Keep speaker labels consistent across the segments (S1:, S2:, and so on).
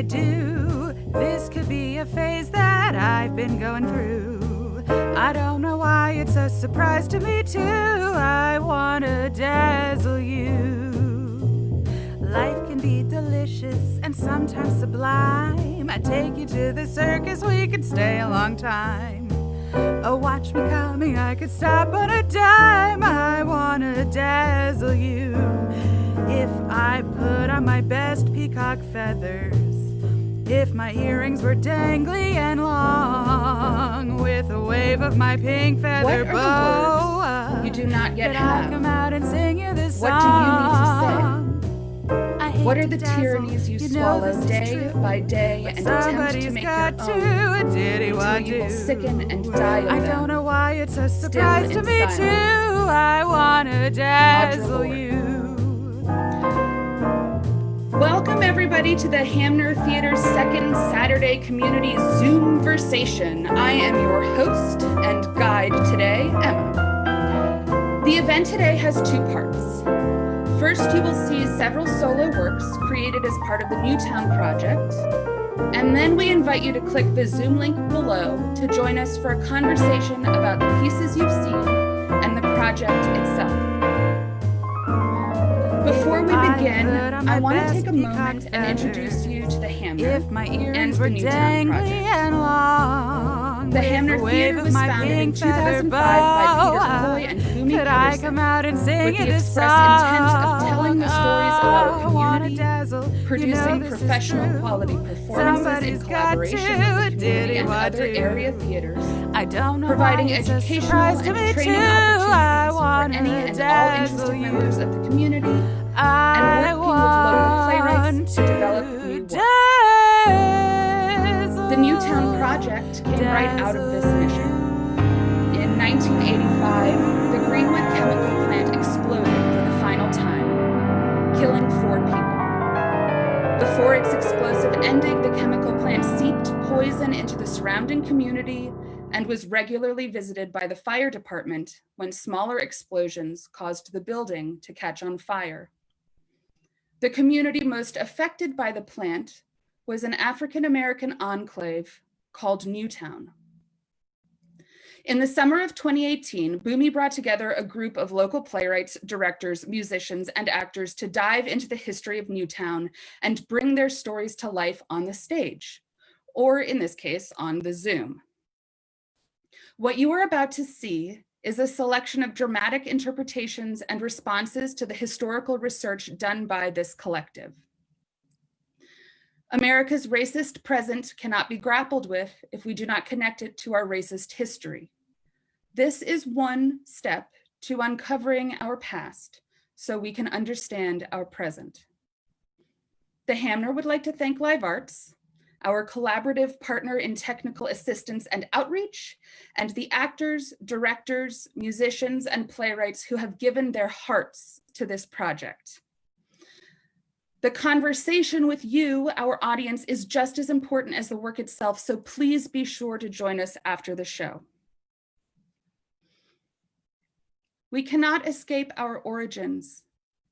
S1: I do. This could be a phase that I've been going through. I don't know why it's a surprise to me too. I wanna dazzle you. Life can be delicious and sometimes sublime. I take you to the circus, we could stay a long time. Oh, watch me coming, I could stop on a dime. I wanna dazzle you. If I put on my best peacock feathers, if my earrings were dangly and long, with a wave of my pink feather
S2: What
S1: bow,
S2: are the words you do not yet
S1: could
S2: have?
S1: I come out and sing you this
S2: What do you need to say? What are the
S1: dazzle,
S2: tyrannies you swallow day by day and attempt to make your own until you will sicken and die of them?
S1: I don't know why it's a surprise to me
S2: silence.
S1: too. I wanna dazzle you.
S2: Welcome everybody to the Hamner Theater second Saturday Community Zoomversation. I am your host and guide today, Emma. The event today has two parts. First, you will see several solo works created as part of the Newtown Project, and then we invite you to click the Zoom link below to join us for a conversation about the pieces you've seen and the project itself. Before we begin, I want to take a moment and introduce you to the Hamner and the Newtown Project. The Hamner Theater was founded in 2005 by Peter Coy and Boomy Peterson with the express intent of telling the stories about our community, producing professional quality performances in collaboration with the community and other area theaters, providing educational and training opportunities for any and all interested members of the community, and working with local playwrights to develop new work. The Newtown Project came right out of this mission. In 1985, the Greenwood chemical plant exploded for the final time, killing 4 people. Before its explosive ending, the chemical plant seeped poison into the surrounding community and was regularly visited by the fire department when smaller explosions caused the building to catch on fire. The community most affected by the plant was an African-American enclave called Newtown. In the summer of 2018, Boomy brought together a group of local playwrights, directors, musicians, and actors to dive into the history of Newtown and bring their stories to life on the stage, or in this case, on the Zoom. What you are about to see is a selection of dramatic interpretations and responses to the historical research done by this collective. America's racist present cannot be grappled with if we do not connect it to our racist history. This is one step to uncovering our past so we can understand our present. The Hamner would like to thank Live Arts, our collaborative partner in technical assistance and outreach, and the actors, directors, musicians, and playwrights who have given their hearts to this project. The conversation with you, our audience, is just as important as the work itself, so please be sure to join us after the show. We cannot escape our origins,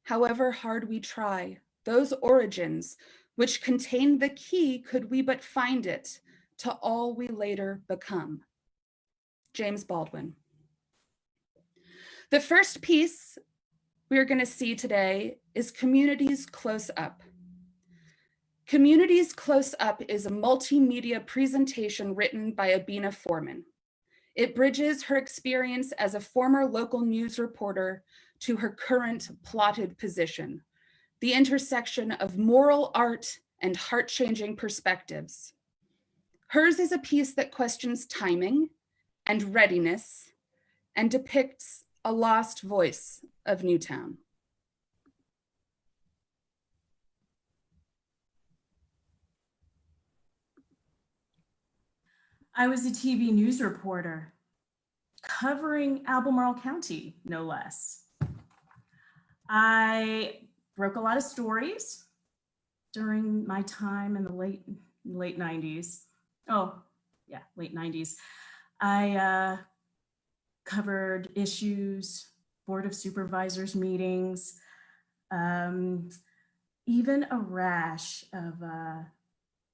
S2: however hard we try. Those origins, which contain the key, could we but find it, to all we later become. James Baldwin. The first piece we are going to see today is Communities Close Up. Communities Close Up is a multimedia presentation written by Abina Foreman. It bridges her experience as a former local news reporter to her current plotted position, the intersection of moral art and heart-changing perspectives. Hers is a piece that questions timing and readiness and depicts a lost voice of Newtown.
S3: I was a TV news reporter covering Albemarle County, no less. I broke a lot of stories during my time in the late 90s. Oh, yeah, late 90s. I covered issues, Board of Supervisors meetings, even a rash of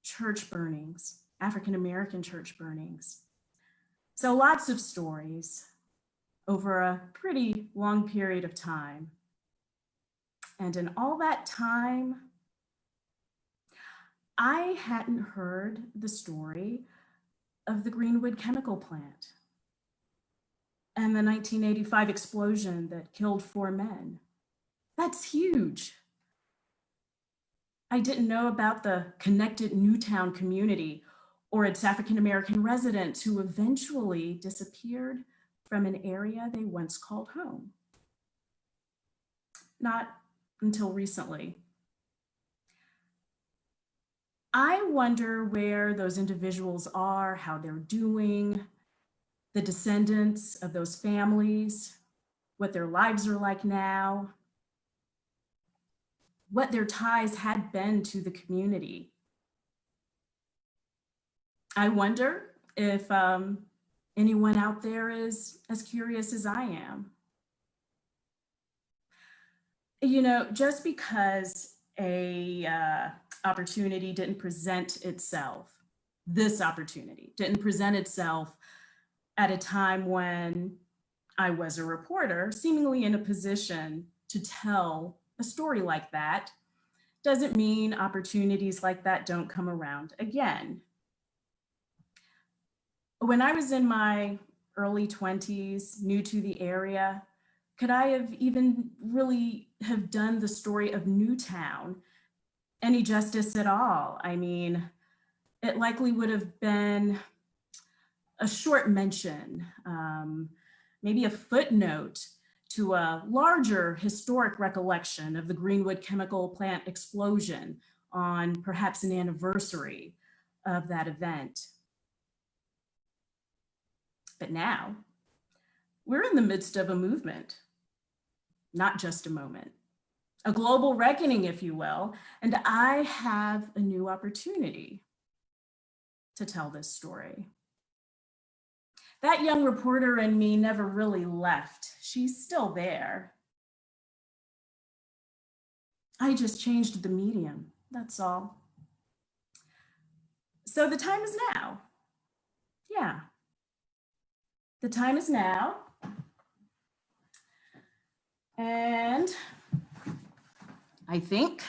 S3: church burnings, African-American church burnings. So lots of stories over a pretty long period of time. And in all that time, I hadn't heard the story of the Greenwood chemical plant and the 1985 explosion that killed 4 men. That's huge. I didn't know about the connected Newtown community or its African-American residents who eventually disappeared from an area they once called home. Not until recently. I wonder where those individuals are, how they're doing, the descendants of those families, what their lives are like now, what their ties had been to the community. I wonder if anyone out there is as curious as I am. You know, just because a opportunity didn't present itself, this opportunity didn't present itself at a time when I was a reporter, seemingly in a position to tell a story like that, doesn't mean opportunities like that don't come around again. When I was in my early 20s, new to the area, could I have even really have done the story of Newtown any justice at all? I mean, it likely would have been a short mention, maybe a footnote to a larger historic recollection of the Greenwood chemical plant explosion on perhaps an anniversary of that event. But now, we're in the midst of a movement, not just a moment, a global reckoning, if you will, and I have a new opportunity to tell this story. That young reporter in me never really left. She's still there. I just changed the medium, that's all. So the time is now. Yeah. The time is now. And I think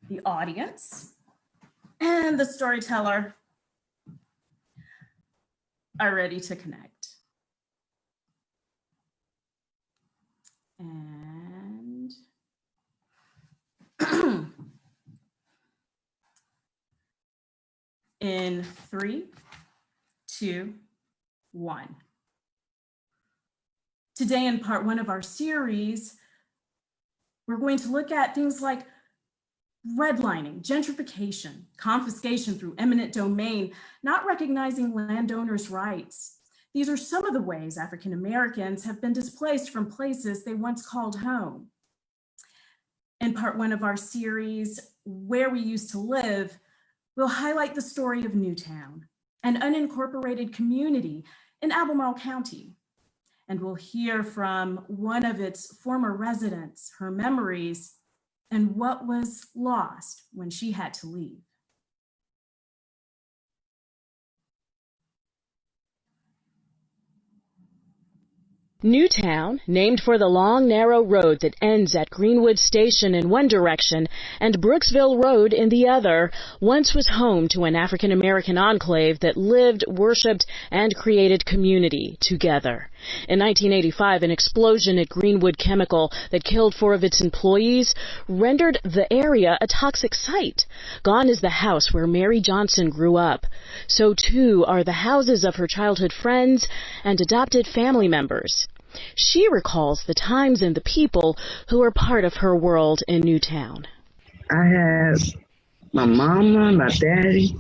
S3: the audience and the storyteller are ready to connect. And in 3, 2, 1. Today in part 1 of our series, we're going to look at things like redlining, gentrification, confiscation through eminent domain, not recognizing landowners' rights. These are some of the ways African Americans have been displaced from places they once called home. In part 1 of our series, Where We Used to Live, we'll highlight the story of Newtown, an unincorporated community in Albemarle County. And we'll hear from one of its former residents, her memories, and what was lost when she had to leave.
S4: Newtown, named for the long, narrow road that ends at Greenwood Station in one direction and Brooksville Road in the other, once was home to an African-American enclave that lived, worshipped, and created community together. In 1985, an explosion at Greenwood Chemical that killed 4 of its employees rendered the area a toxic site. Gone is the house where Mary Johnson grew up. So too are the houses of her childhood friends and adopted family members. She recalls the times and the people who were part of her world in Newtown.
S5: I had my mama, my daddy.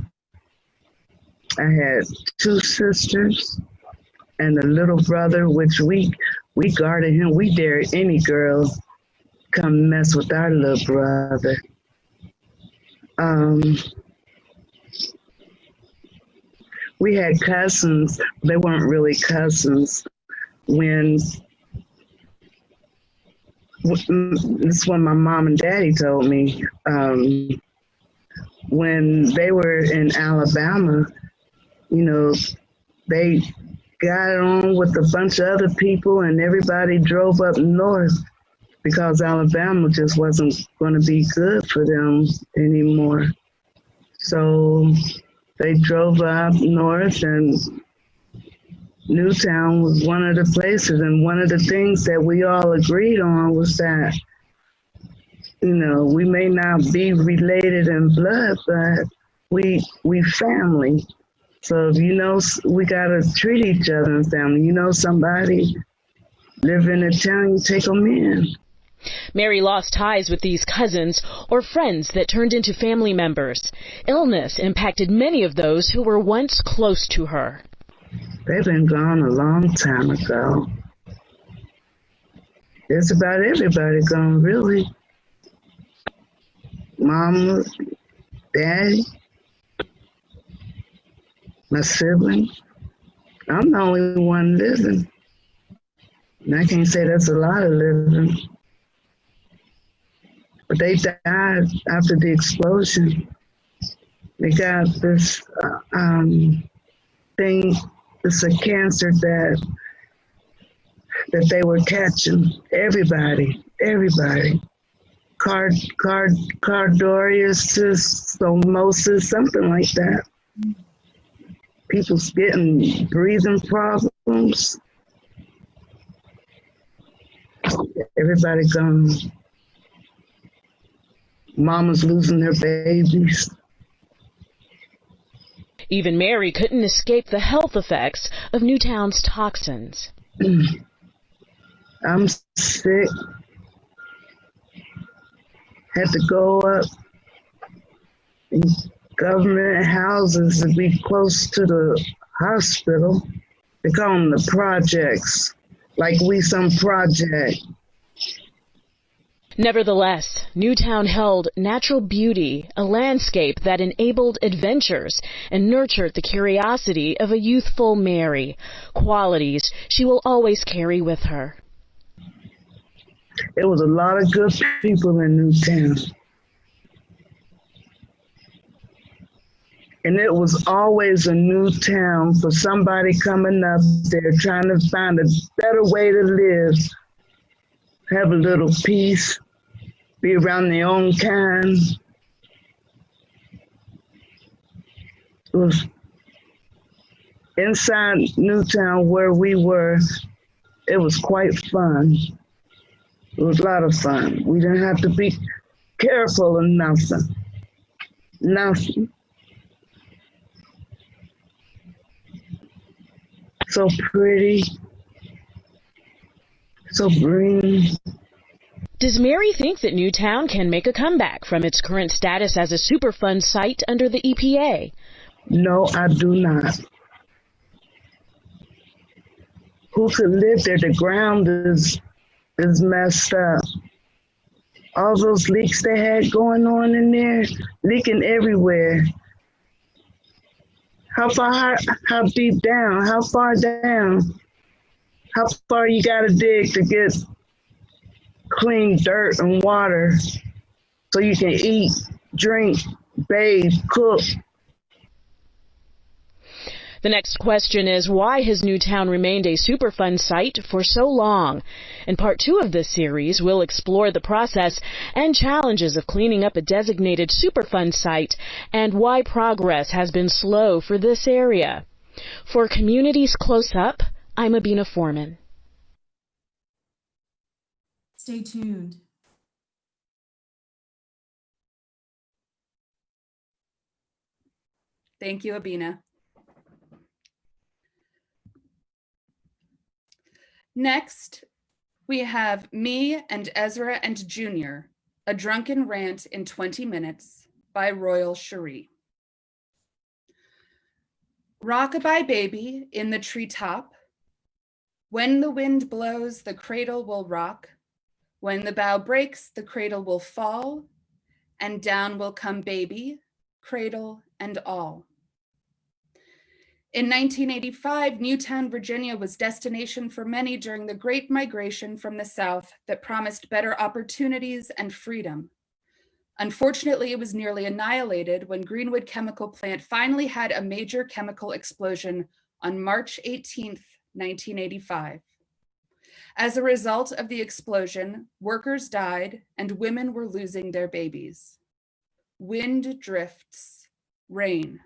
S5: I had 2 sisters and a little brother, which we guarded him. We dared any girls come mess with our little brother. We had cousins. They weren't really cousins. This is what my mom and daddy told me. when they were in Alabama, you know, they got on with a bunch of other people and everybody drove up north because Alabama just wasn't going to be good for them anymore. So they drove up north, and Newtown was one of the places. And one of the things that we all agreed on was that, you know, we may not be related in blood, but we family. So if you know, we gotta treat each other as family. You know, somebody live in a town, you take them in.
S4: Mary lost ties with these cousins or friends that turned into family members. Illness impacted many of those who were once close to her.
S5: They've been gone a long time ago. It's about everybody gone, really. Mama, daddy, my siblings. I'm the only one living. And I can't say that's a lot of living. But they died after the explosion. They got this thing, it's a cancer that they were catching. Everybody. Cardiostomosis, something like that. People's getting breathing problems. Everybody gone. Mama's losing their babies.
S4: Even Mary couldn't escape the health effects of Newtown's toxins.
S5: I'm sick. Had to go up in government houses to be close to the hospital. They call them the projects, like we some project.
S4: Nevertheless, Newtown held natural beauty, a landscape that enabled adventures and nurtured the curiosity of a youthful Mary, qualities she will always carry with her.
S5: There was a lot of good people in Newtown. And it was always a new town for somebody coming up there trying to find a better way to live, have a little peace, be around their own kind. It was inside Newtown where we were, it was quite fun. It was a lot of fun. We didn't have to be careful of nothing. Nothing. So pretty. So green.
S4: Does Mary think that Newtown can make a comeback from its current status as a Superfund site under the EPA?
S5: No, I do not. Who could live there? The ground is messed up. All those leaks they had going on in there, leaking everywhere. How deep down? How far down? How far you gotta dig to get clean dirt and water so you can eat, drink, bathe, cook?
S4: The next question is, why has Newtown remained a Superfund site for so long? In part 2 of this series, we'll explore the process and challenges of cleaning up a designated Superfund site and why progress has been slow for this area. For Communities Close Up, I'm Abina Foreman.
S3: Stay tuned.
S2: Thank you, Abina. Next, we have Me and Ezra and Junior, A Drunken Rant in 20 Minutes by Royal Cherie. Rockabye baby in the treetop. When the wind blows, the cradle will rock. When the bough breaks, the cradle will fall, and down will come baby, cradle and all. In 1985, Newtown, Virginia was destination for many during the Great Migration from the South that promised better opportunities and freedom. Unfortunately, it was nearly annihilated when Greenwood Chemical Plant finally had a major chemical explosion on March 18th, 1985. As a result of the explosion, workers died and women were losing their babies. Wind drifts, rain,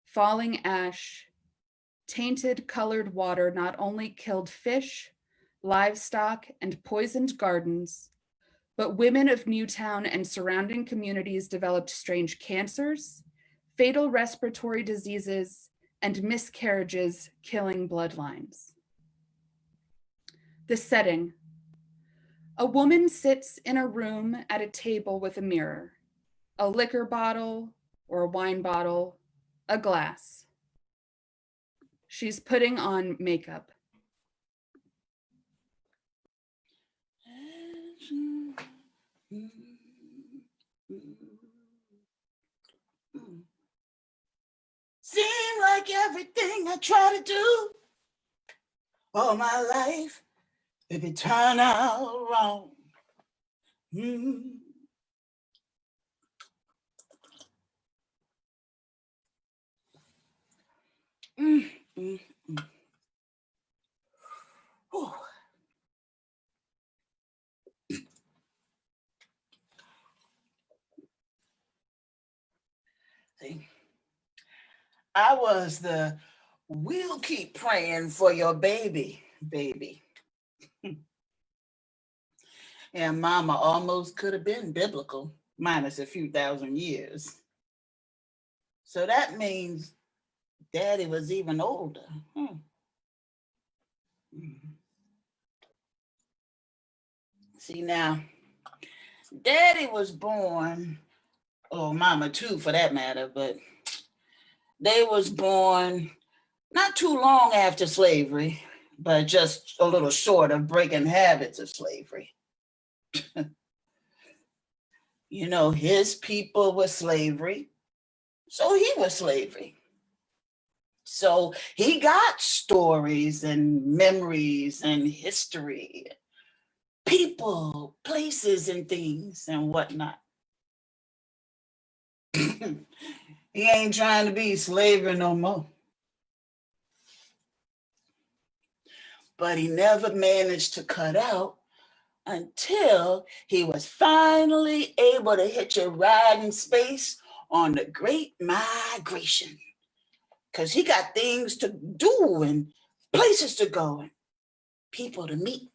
S2: falling ash, tainted colored water not only killed fish, livestock, and poisoned gardens, but women of Newtown and surrounding communities developed strange cancers, fatal respiratory diseases, and miscarriages, killing bloodlines. The setting. A woman sits in a room at a table with a mirror, a liquor bottle or a wine bottle, a glass. She's putting on makeup.
S6: Seem like everything I try to do all my life, if it turn out wrong. Mm. Mm, mm, mm. Whew. See, I was the we'll keep praying for your baby. And mama almost could have been biblical, minus a few thousand years. So that means daddy was even older. See now, daddy was born, or mama too for that matter, but they was born not too long after slavery, but just a little short of breaking habits of slavery. You know, his people were slavery, so he was slavery. So he got stories and memories and history, people, places and things and whatnot. He ain't trying to be slavery no more. But he never managed to cut out until he was finally able to hitch a ride in space on the Great Migration. Because he got things to do and places to go and people to meet.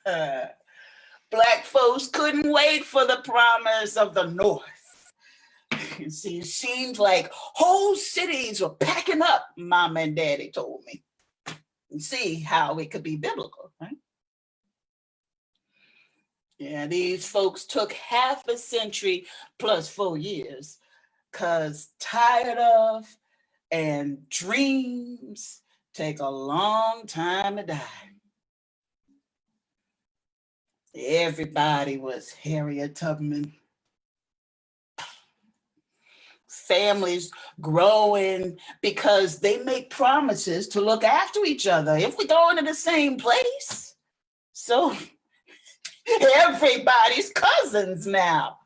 S6: Black folks couldn't wait for the promise of the North. See, it seemed like whole cities were packing up, Mama and Daddy told me. And see how it could be biblical, right? Yeah, these folks took half a century plus 4 years, because tired of and dreams take a long time to die. Everybody was Harriet Tubman. Families growing because they make promises to look after each other if we go into the same place. So everybody's cousins now.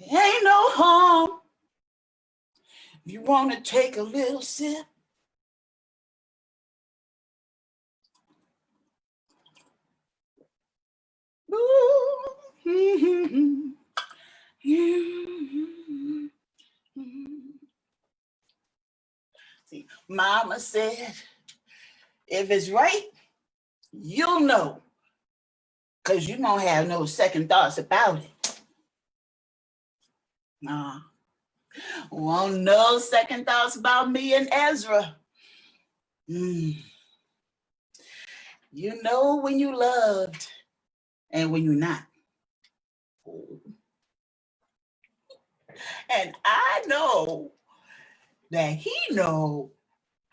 S6: Ain't no harm. You want to take a little sip? Ooh. See, Mama said, if it's right, you'll know, because you don't have no second thoughts about it. Nah. Won't no second thoughts about me and Ezra. You know when you loved and when you're not. And I know that he know,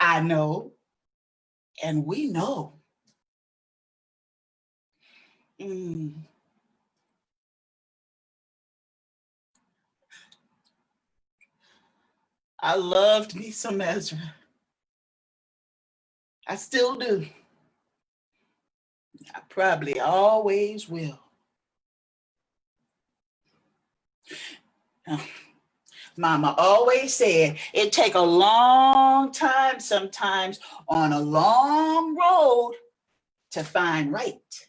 S6: I know, and we know. I loved me some Ezra. I still do. I probably always will. Mama always said it take a long time sometimes on a long road to find right.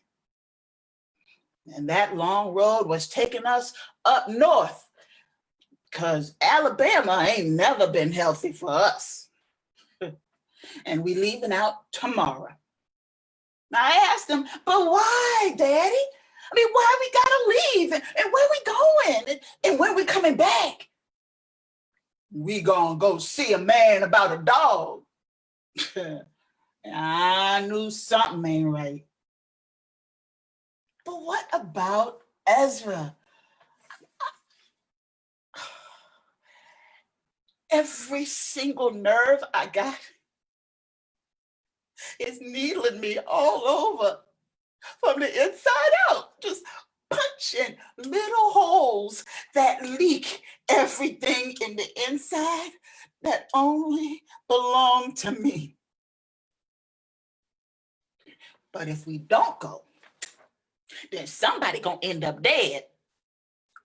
S6: And that long road was taking us up north because Alabama ain't never been healthy for us. And we leaving out tomorrow. Now I asked him, but why, Daddy? I mean, why we gotta leave and where we going and when we coming back? We gonna go see a man about a dog. I knew something ain't right. But what about Ezra? Every single nerve I got is needling me all over from the inside out, just punching little holes that leak everything in the inside that only belong to me. But if we don't go, then somebody gonna end up dead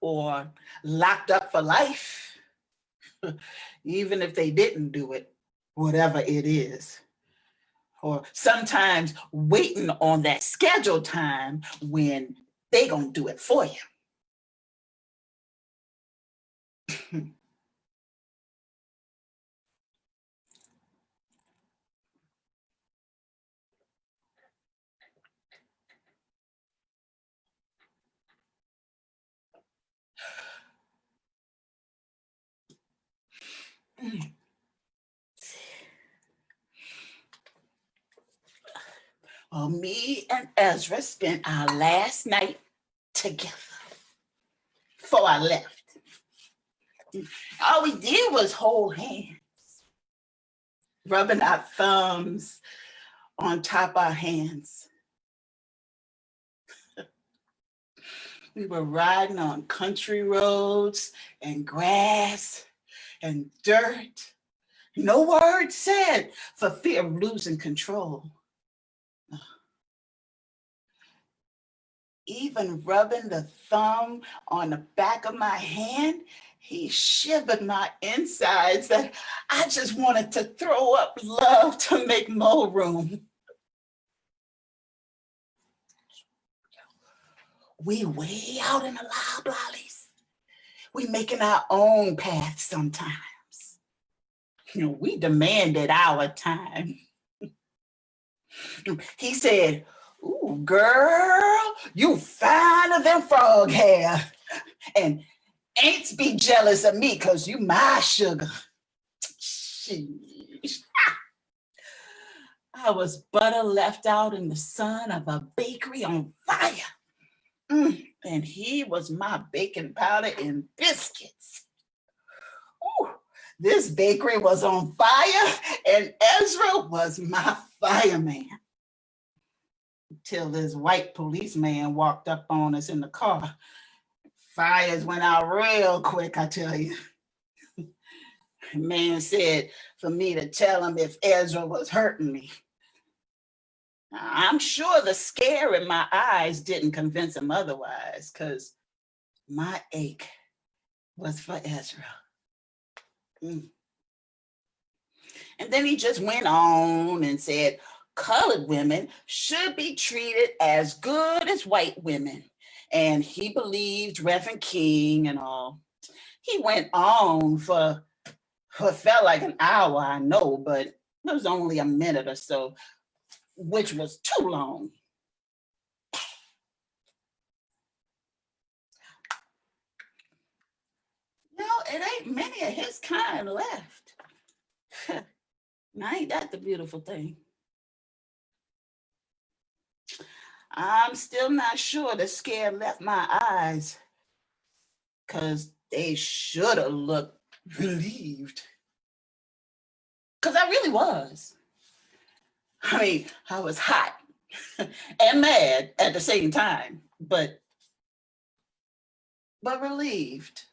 S6: or locked up for life, even if they didn't do it, whatever it is. Or sometimes waiting on that scheduled time when they gonna do it for you. Well, me and Ezra spent our last night together before I left. All we did was hold hands, rubbing our thumbs on top of our hands. We were riding on country roads and grass and dirt. No word said for fear of losing control. Even rubbing the thumb on the back of my hand, he shivered my insides that I just wanted to throw up love to make more room. We way out in the loblollies. We making our own path sometimes. You know, we demanded our time. He said, "Ooh, girl, you finer than frog hair. And ain't be jealous of me because you my sugar." Sheesh. I was butter left out in the sun of a bakery on fire. And he was my baking powder and biscuits. Ooh, this bakery was on fire and Ezra was my fireman. Till this white policeman walked up on us in the car. Fires went out real quick, I tell you. Man said for me to tell him if Ezra was hurting me. I'm sure the scare in my eyes didn't convince him otherwise, because my ache was for Ezra. And then he just went on and said, colored women should be treated as good as white women. And he believed Reverend King and all. He went on for what felt like an hour, I know, but it was only a minute or so, which was too long. No, it ain't many of his kind left. Now, ain't that the beautiful thing? I'm still not sure the scare left my eyes, because they should have looked relieved. Because I really was. I mean, I was hot and mad at the same time, but relieved.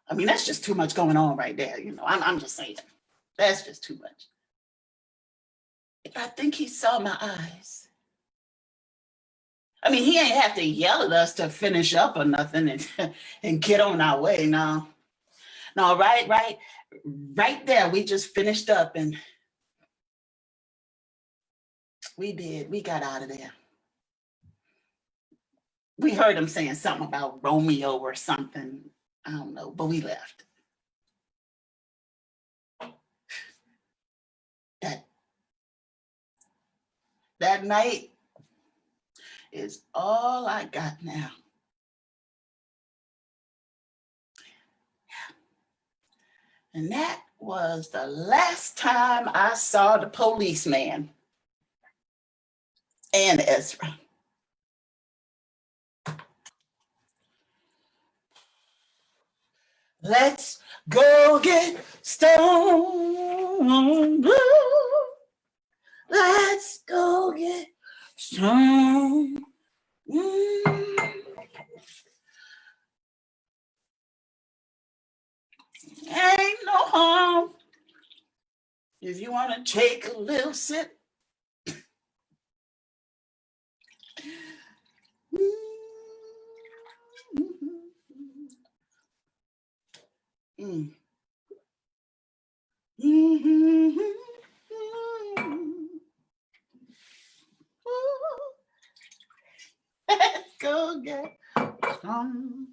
S6: I mean, that's just too much going on right there. You know, I'm just saying, that's just too much. I think he saw my eyes. I mean, he ain't have to yell at us to finish up or nothing and get on our way. No, right there. We just finished up and we got out of there. We heard him saying something about Romeo or something. I don't know, but we left. That night is all I got now. And that was the last time I saw the policeman and Ezra. Let's go get stoned. Let's go get stoned. Ain't no harm if you want to take a little sip. Let's go get some.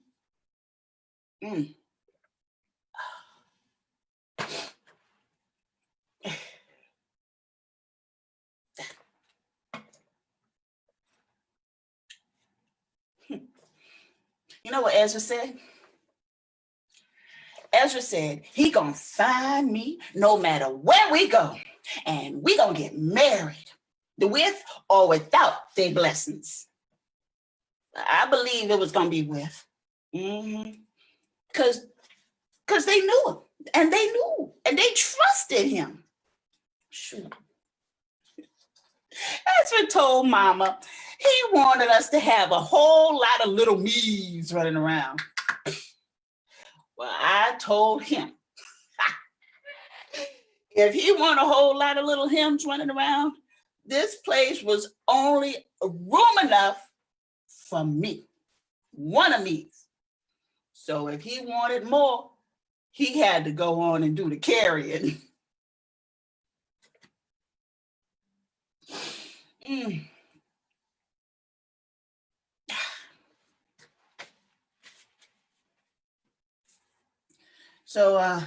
S6: You know what Ezra said? Ezra said, he gonna find me no matter where we go, and we gonna get married, with or without their blessings. I believe it was gonna be with. Because they knew him, and they trusted him. Shoot. Ezra told Mama he wanted us to have a whole lot of little me's running around. Well, I told him, if he wanted a whole lot of little hymns running around, this place was only room enough for me, one of me. So if he wanted more, he had to go on and do the carrying. So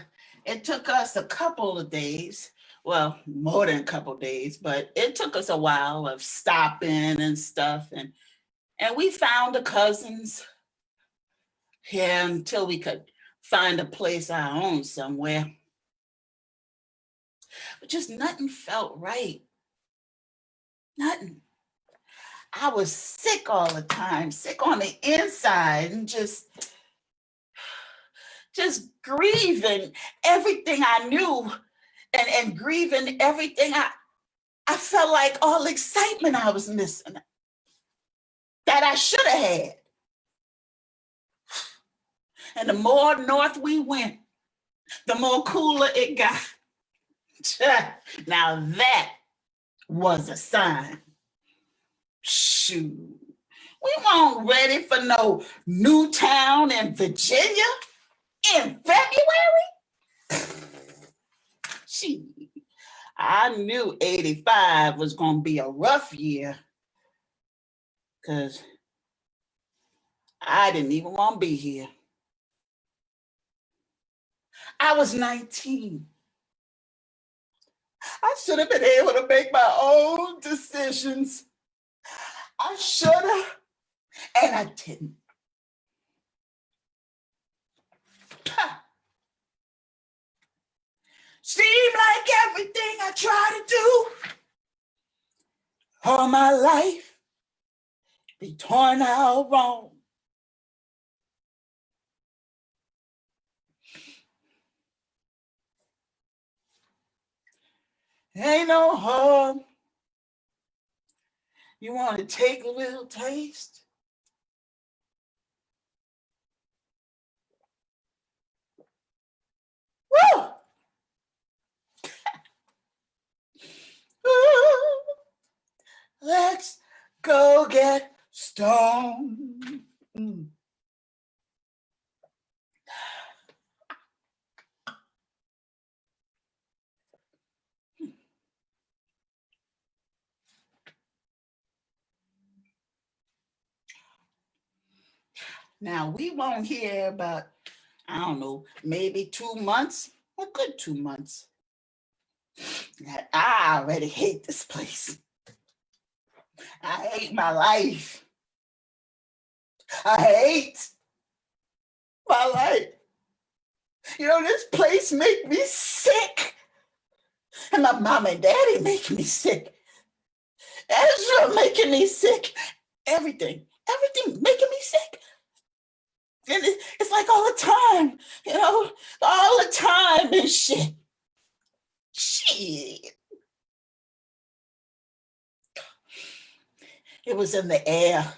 S6: it took us a couple of days, well, more than a couple of days, but it took us a while of stopping and stuff. And we found the cousins here until we could find a place our own somewhere. But just nothing felt right. Nothing. I was sick all the time, sick on the inside, and just grieving everything I knew and grieving everything I felt like all excitement I was missing that I should have had. And the more north we went, the more cooler it got. Now that was a sign. Shoot, we weren't ready for no Newtown in Virginia in February. Gee, I knew 85 was gonna be a rough year because I didn't even want to be here. I was 19. I should have been able to make my own decisions. I should have, and I didn't. Seemed like everything I tried to do all my life be torn out wrong. Ain't no harm. You want to take a little taste? Woo! Let's go get stoned. Now, we won't hear about, I don't know, maybe 2 months, a good 2 months, that I already hate this place. I hate my life. I hate my life. You know, this place make me sick. And my mom and daddy make me sick. Ezra making me sick. Everything making me sick. And it's like all the time, you know, all the time and shit. Shit. It was in the air.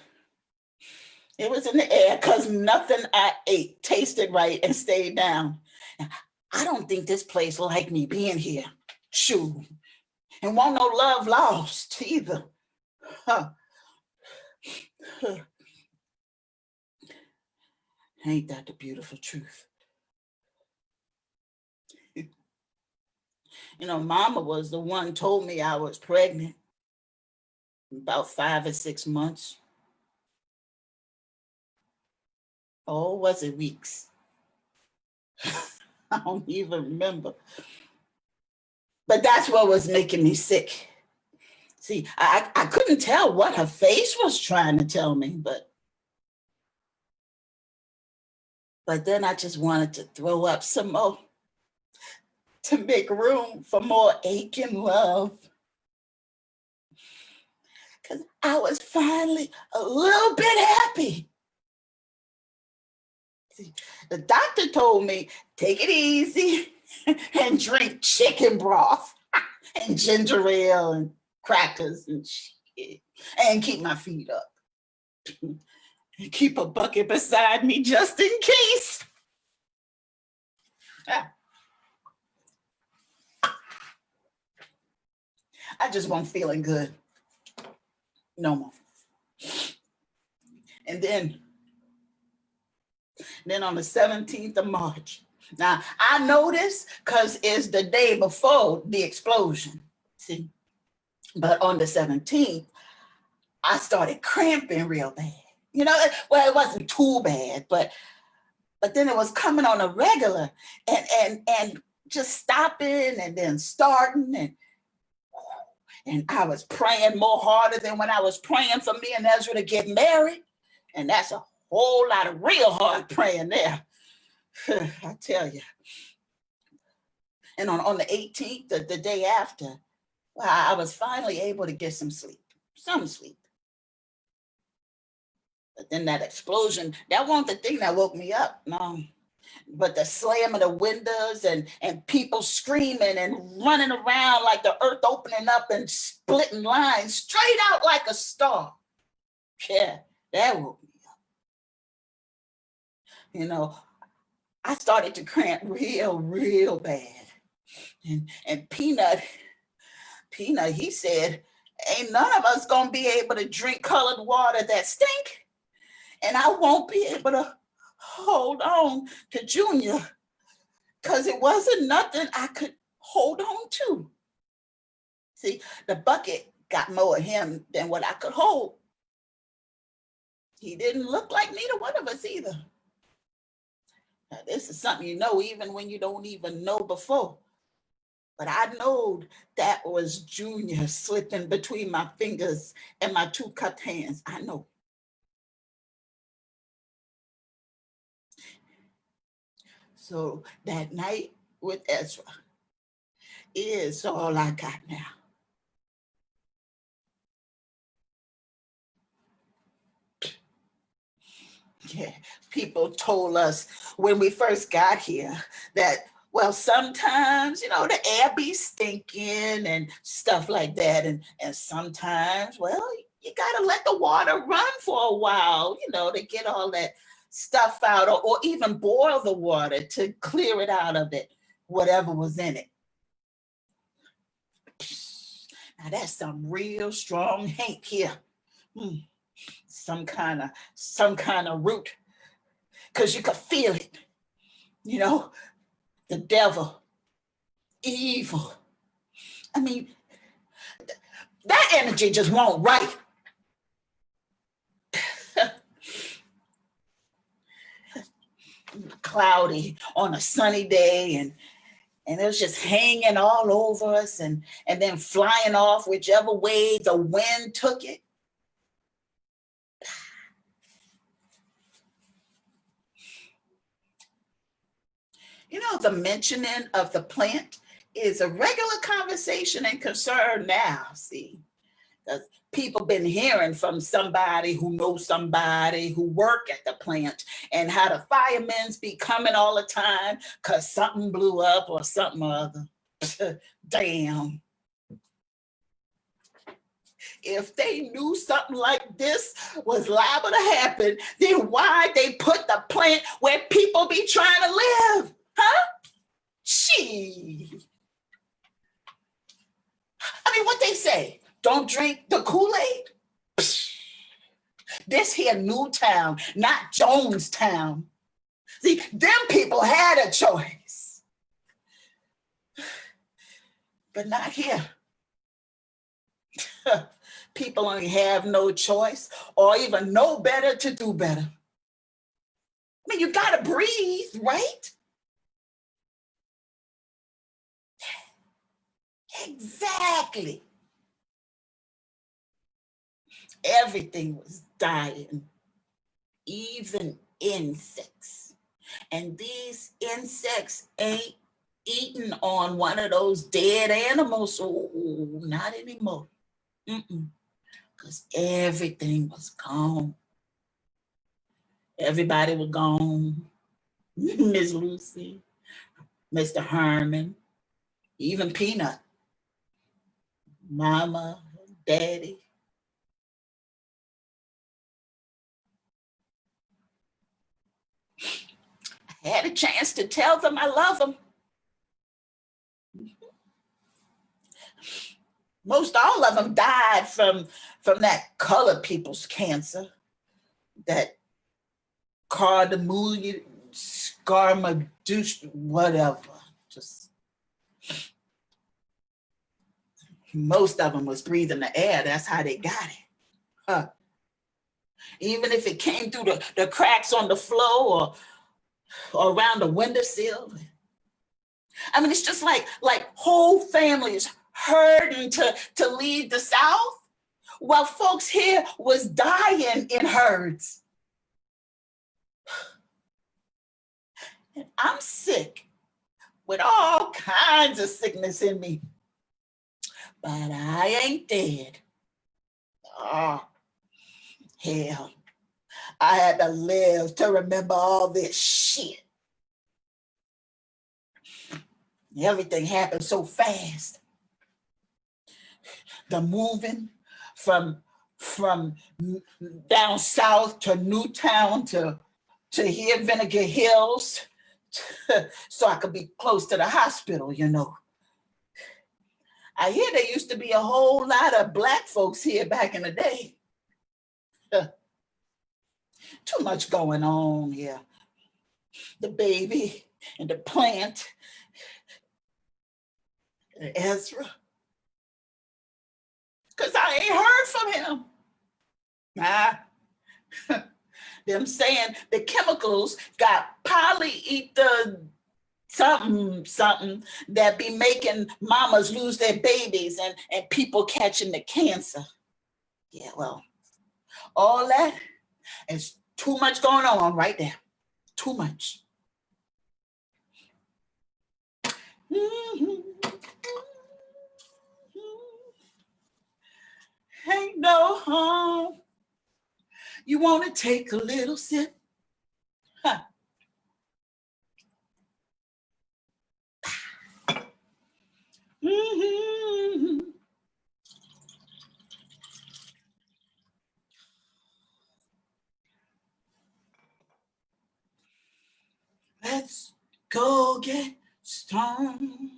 S6: It was in the air because nothing I ate tasted right and stayed down. I don't think this place liked me being here. Shoo. And won't no love lost either. Huh. Ain't that the beautiful truth? You know, Mama was the one told me I was pregnant about 5 or 6 months. Oh, was it weeks? I don't even remember. But that's what was making me sick. See, I couldn't tell what her face was trying to tell me, but then I just wanted to throw up some more to make room for more aching love. Because I was finally a little bit happy. See, the doctor told me, take it easy and drink chicken broth and ginger ale and crackers and shit, and keep my feet up. And keep a bucket beside me just in case. I just wasn't feeling good no more. And then on the 17th of March, now I know this because it's the day before the explosion, see? But on the 17th, I started cramping real bad. You know, well, it wasn't too bad, but then it was coming on a regular and just stopping and then starting and I was praying more harder than when I was praying for me and Ezra to get married. And that's a whole lot of real hard praying there. I tell you. And on the 18th, the day after, well, I was finally able to get some sleep. But then that explosion, that wasn't the thing that woke me up, no. But the slam of the windows and people screaming and running around like the earth opening up and splitting lines straight out like a star. Yeah, that woke me up. You know, I started to cramp real bad. And Peanut, he said, ain't none of us gonna be able to drink colored water that stink. And I won't be able to hold on to Junior because it wasn't nothing I could hold on to. See, the bucket got more of him than what I could hold. He didn't look like neither one of us either. Now, this is something you know even when you don't even know before. But I know that was Junior slipping between my fingers and my two cupped hands. I know. So that night with Ezra is all I got now. Yeah, people told us when we first got here that, well, sometimes, you know, the air be stinking and stuff like that. And sometimes, well, you gotta let the water run for a while, you know, to get all that stuff out, or even boil the water to clear it out of it. whatever was in it. Now that's some real strong hate here. Some kind of root, because you could feel it. You know, the devil, evil. I mean, that energy just won't right. Cloudy on a sunny day, and it was just hanging all over us, and then flying off whichever way the wind took it. You know, the mentioning of the plant is a regular conversation and concern now, see. Because people been hearing from somebody who knows somebody who work at the plant, and how the firemen's be coming all the time because something blew up or something or other. Damn. If they knew something like this was liable to happen, then why they put the plant where people be trying to live? Huh? Gee. I mean, what they say? Don't drink the Kool-Aid? This here Newtown, not Jonestown. See, them people had a choice. But not here. People ain't have no choice or even know better to do better. I mean, you gotta breathe, right? Exactly. Everything was dying, even insects. And these insects ain't eating on one of those dead animals. Oh, not anymore. Because everything was gone. Everybody was gone. Miss Lucy, Mr. Herman, even Peanut, Mama, Daddy. I had a chance to tell them I love them. Most all of them died from that colored people's cancer, that cardamom, scarmaduce, whatever. Just most of them was breathing the air. That's how they got it. Huh. Even if it came through the cracks on the floor or around the windowsill. I mean, it's just like whole families hurting to leave the South, while folks here was dying in herds. And I'm sick with all kinds of sickness in me, but I ain't dead. Oh, hell, I had to live to remember all this shit. Everything happened so fast. The moving from down south to Newtown to here, Vinegar Hills, so I could be close to the hospital, you know. I hear there used to be a whole lot of Black folks here back in the day. Too much going on here. The baby and the plant, and Ezra. Because I ain't heard from him. Them saying the chemicals got polyether something that be making mamas lose their babies and people catching the cancer. Yeah, well, all that is too much going on right there. Too much. Ain't no harm. You want to take a little sip? Huh. Let's go get started. strong.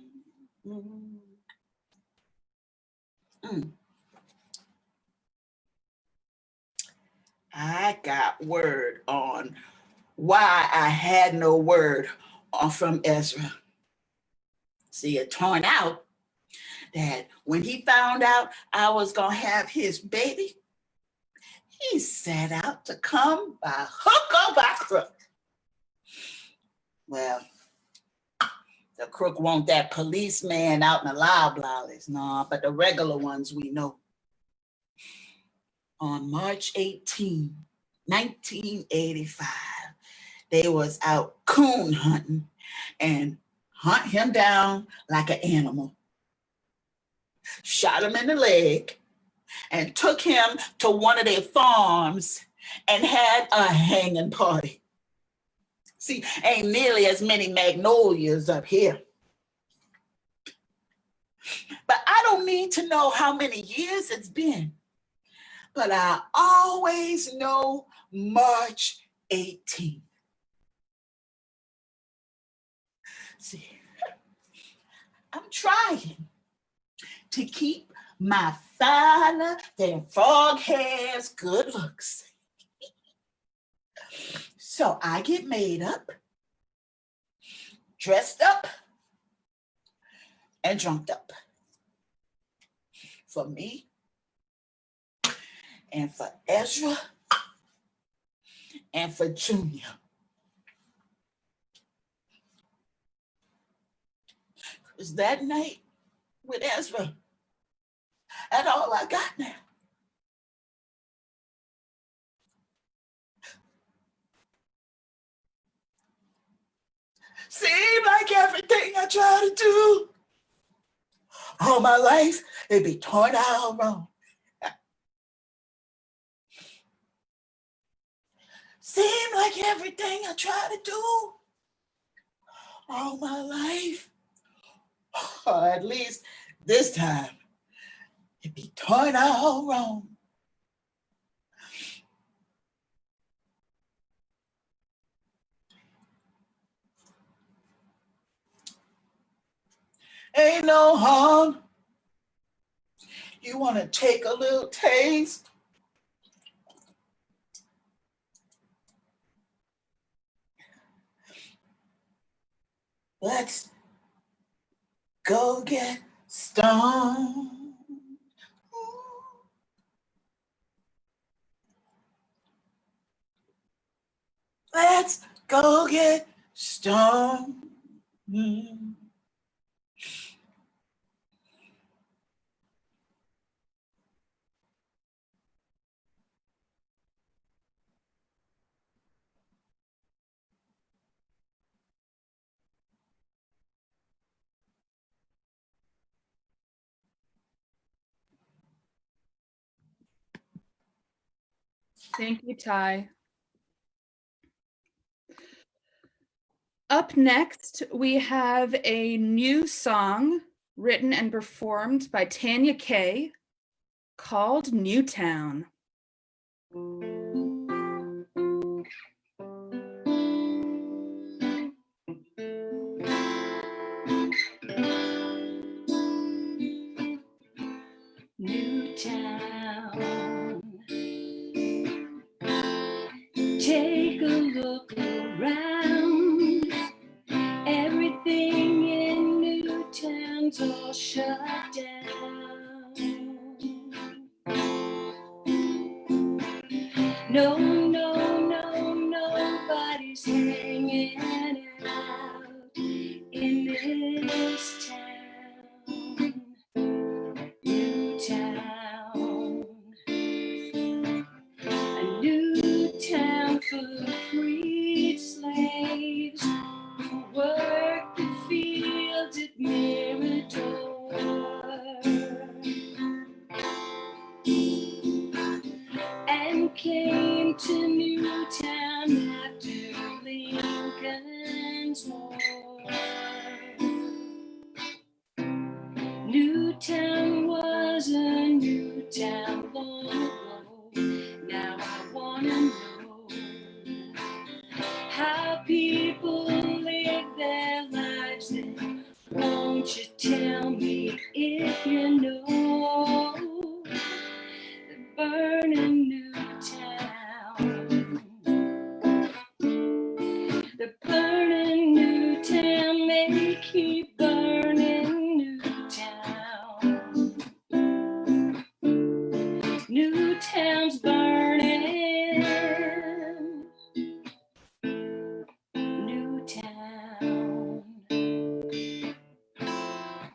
S6: I got word on why I had no word from Ezra. See, it turned out that when he found out I was gonna have his baby, he set out to come by hook or by crook. Well, the crook won't that policeman out in the loud lollies, no, but the regular ones we know. On March 18, 1985, they was out coon hunting and hunt him down like an animal. Shot him in the leg and took him to one of their farms and had a hanging party. See, ain't nearly as many magnolias up here. But I don't need to know how many years it's been. But I always know March 18th. See, I'm trying to keep my finer than frog hair's good looks. So I get made up, dressed up, and drunked up. For me, and for Ezra, and for Junior. Because that night with Ezra, that's all I got now. Seemed like everything I try to do all my life, it be torn out wrong. Seemed like everything I try to do all my life, or at least this time, it be torn out wrong. Ain't no harm. You want to take a little taste? Let's go get stoned. Let's go get stoned.
S2: Thank you, Ty. Up next, we have a new song written and performed by Tanya Kay called Newtown.
S7: Newtown, take a look around. Everything in Newtown's all shut down. No, nobody's hanging out in this town. Newtown, a new town full of freed slaves who worked the fields at Mirador and came to Newtown after Lincoln's War. Newtown was a new town long ago. Now I wanna know how people live their lives then. won't you tell me if you know the burning Newtown? The burning Newtown, they keep burning Newtown. Newtown's burning. Newtown.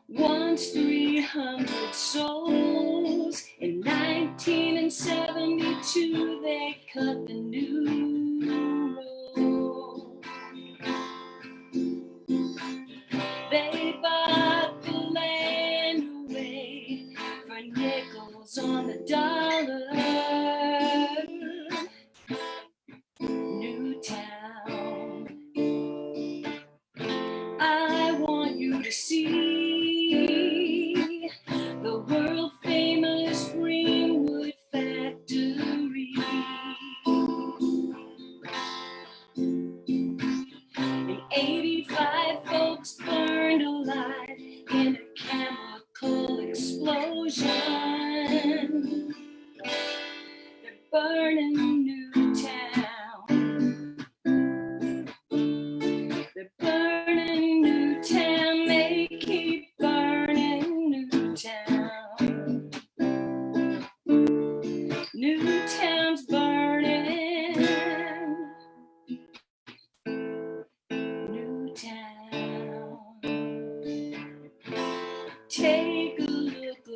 S7: Once 300 souls, in 1972 they cut the new road. They bought the land away for nickels on the dollar. Newtown, I want you to see the world famous Greenwood factory. And 85 folks burned alive in a chemical explosion. They're burning Newtown. They're burning Newtown. They keep burning Newtown. Newtown's burning. Newtown. Take a look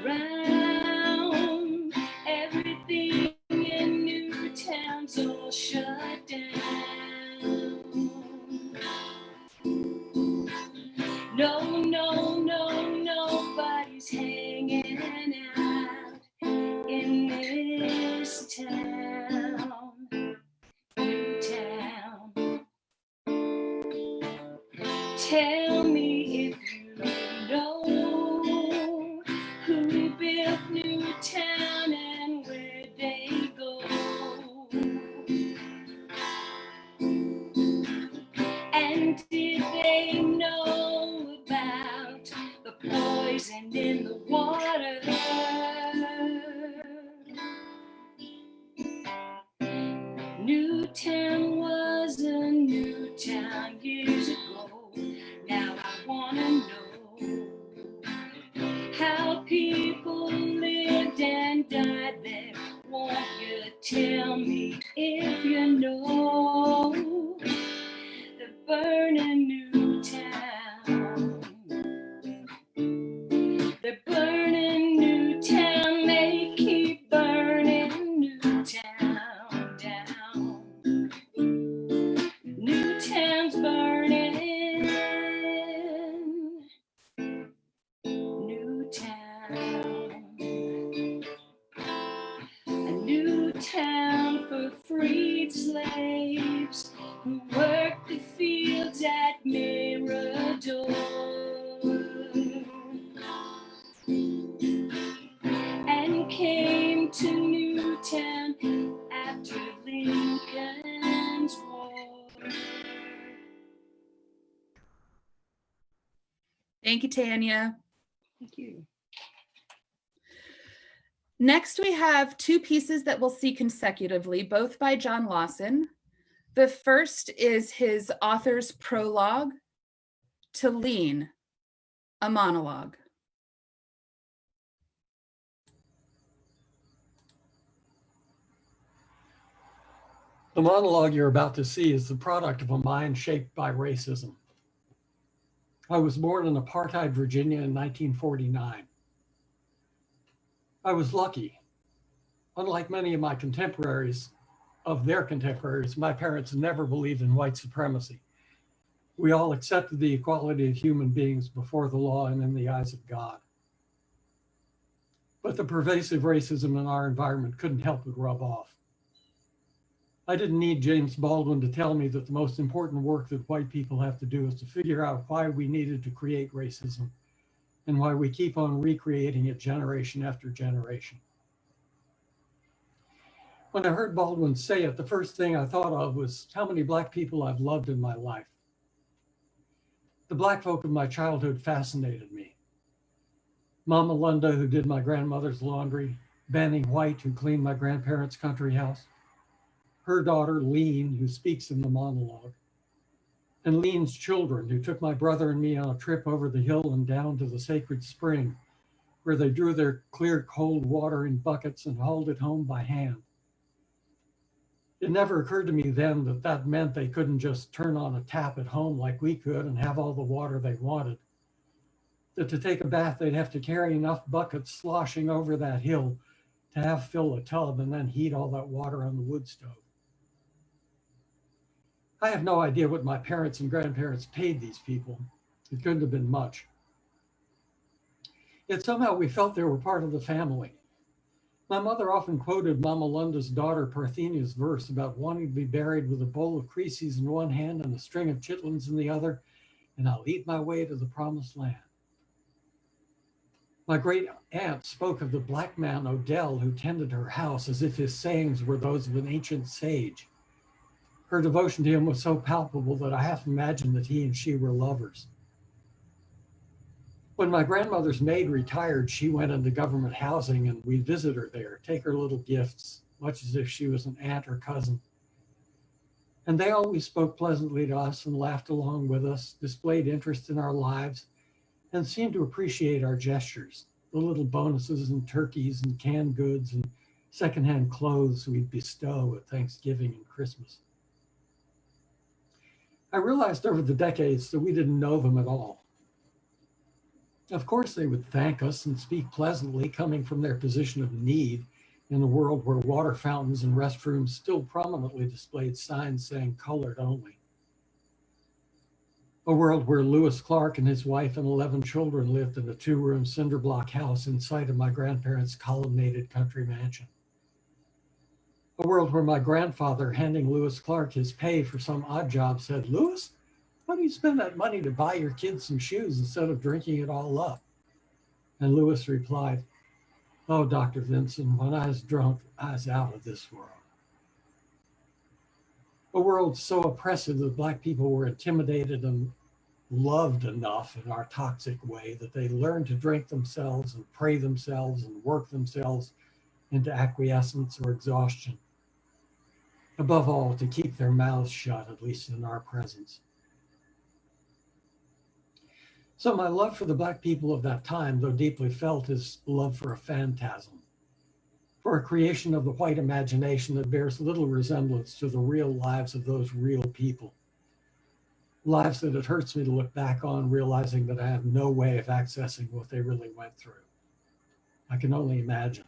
S7: around. Everything in Newtown's all shut down. No, no, no, nobody's hanging out in this town. Newtown. Tell me if you know who built Newtown and where they go. And did they know about the poison in the water? Newtown was a new town years ago. Now I wanna know how people lived and died there. Won't you tell me if you know the burning Newtown? The burning Newtown, they keep burning Newtown down. Newtown's burning. Newtown. A new town for freed slaves who worked the fields at Mirador and came to Newtown after Lincoln's War.
S1: Thank you, Tanya.
S7: Thank you.
S1: Next, we have two pieces that we'll see consecutively, both by John Lawson. The first is his author's prologue to Lean, a monologue.
S8: The monologue you're about to see is the product of a mind shaped by racism. I was born in apartheid Virginia in 1949. I was lucky. Unlike many of my contemporaries, my parents never believed in white supremacy. We all accepted the equality of human beings before the law and in the eyes of God. But the pervasive racism in our environment couldn't help but rub off. I didn't need James Baldwin to tell me that the most important work that white people have to do is to figure out why we needed to create racism and why we keep on recreating it generation after generation. When I heard Baldwin say it, the first thing I thought of was how many Black people I've loved in my life. The black folk of my childhood fascinated me. Mama Lunda, who did my grandmother's laundry, Banning White, who cleaned my grandparents' country house, her daughter, Lean, who speaks in the monologue, and Lean's children, who took my brother and me on a trip over the hill and down to the sacred spring, where they drew their clear, cold water in buckets and hauled it home by hand. It never occurred to me then that that meant they couldn't just turn on a tap at home like we could and have all the water they wanted. That to take a bath, they'd have to carry enough buckets sloshing over that hill to have fill a tub and then heat all that water on the wood stove. I have no idea what my parents and grandparents paid these people. It couldn't have been much. Yet somehow we felt they were part of the family. My mother often quoted Mama Lunda's daughter Parthenia's verse about wanting to be buried with a bowl of creases in one hand and a string of chitlins in the other, and I'll eat my way to the promised land. My great aunt spoke of the black man Odell who tended her house as if his sayings were those of an ancient sage. Her devotion to him was so palpable that I half imagined that he and she were lovers. When my grandmother's maid retired, she went into government housing and we'd visit her there, take her little gifts, much as if she was an aunt or cousin. And they always spoke pleasantly to us and laughed along with us, displayed interest in our lives, and seemed to appreciate our gestures, the little bonuses and turkeys and canned goods and secondhand clothes we'd bestow at Thanksgiving and Christmas. I realized over the decades that we didn't know them at all. Of course, they would thank us and speak pleasantly, coming from their position of need in a world where water fountains and restrooms still prominently displayed signs saying colored only. A world where Lewis Clark and his wife and 11 children lived in a 2-room cinder block house inside of my grandparents' colonnaded country mansion. A world where my grandfather, handing Lewis Clark his pay for some odd job, said, "Lewis, why do you spend that money to buy your kids some shoes instead of drinking it all up?" And Lewis replied, "Oh, Dr. Vinson, when I was drunk, I was out of this world." A world so oppressive that black people were intimidated and loved enough in our toxic way that they learned to drink themselves and pray themselves and work themselves into acquiescence or exhaustion. Above all, to keep their mouths shut, at least in our presence. So my love for the black people of that time, though deeply felt, is love for a phantasm, for a creation of the white imagination that bears little resemblance to the real lives of those real people. Lives that it hurts me to look back on, realizing that I have no way of accessing what they really went through. I can only imagine.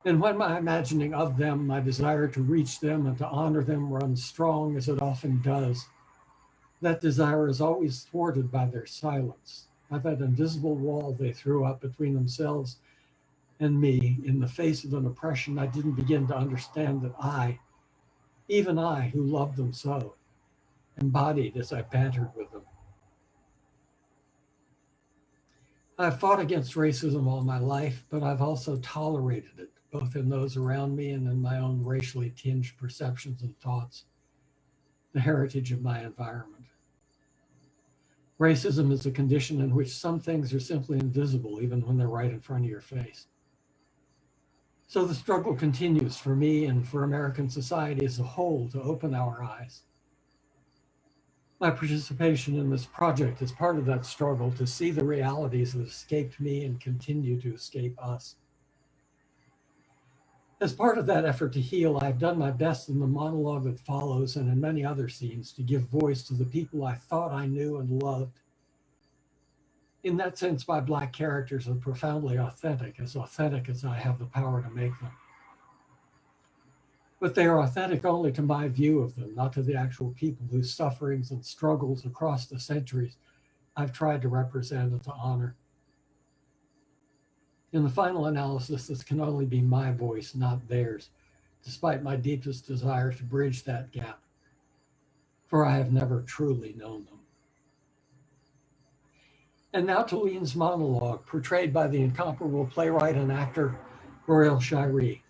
S8: And when my imagining of them, my desire to reach them and to honor them runs strong, as it often does, that desire is always thwarted by their silence, by that invisible wall they threw up between themselves and me in the face of an oppression I didn't begin to understand that I, even I who loved them so, embodied as I bantered with them. I've fought against racism all my life, but I've also tolerated it, both in those around me and in my own racially tinged perceptions and thoughts, the heritage of my environment. Racism is a condition in which some things are simply invisible, even when they're right in front of your face. So the struggle continues for me and for American society as a whole to open our eyes. My participation in this project is part of that struggle to see the realities that escaped me and continue to escape us. As part of that effort to heal, I've done my best in the monologue that follows and in many other scenes to give voice to the people I thought I knew and loved. In that sense, my Black characters are profoundly authentic as I have the power to make them. But they are authentic only to my view of them, not to the actual people whose sufferings and struggles across the centuries I've tried to represent and to honor. In the final analysis, this can only be my voice, not theirs, despite my deepest desire to bridge that gap, for I have never truly known them. And now to Lean's monologue, portrayed by the incomparable playwright and actor, Royal Shiree.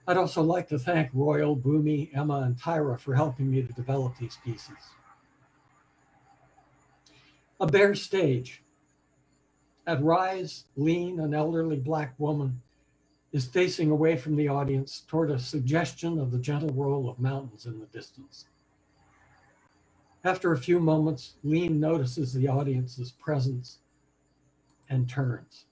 S8: I'd also like to thank Royal, Boomy, Emma, and Tyra for helping me to develop these pieces. A bare stage. At rise, lean, an elderly Black woman is facing away from the audience toward a suggestion of the gentle roll of mountains in the distance. After a few moments, Lean notices the audience's presence and turns.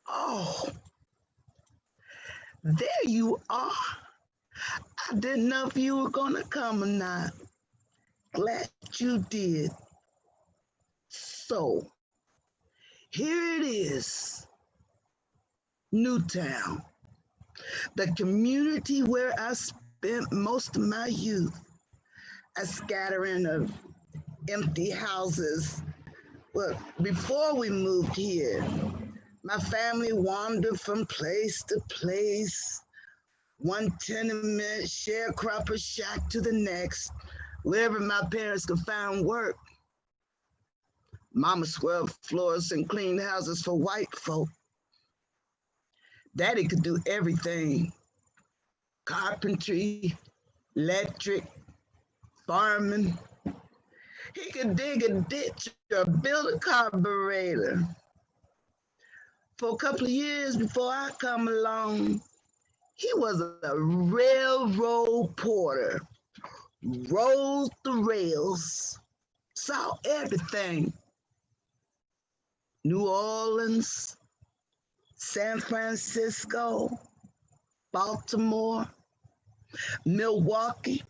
S5: Oh, there you are. I didn't know if you were gonna come or not. Glad you did. So, here it is. Newtown, the community where I spent most of my youth. A scattering of empty houses. Well, before we moved here, my family wandered from place to place, one tenement sharecropper shack to the next, wherever my parents could find work. Mama scrubbed floors and cleaned houses for white folk. Daddy could do everything: carpentry, electric, farming. He could dig a ditch or build a carburetor. For a couple of years before I come along, he was a railroad porter. Rode the rails, saw everything. New Orleans, San Francisco, Baltimore, Milwaukee.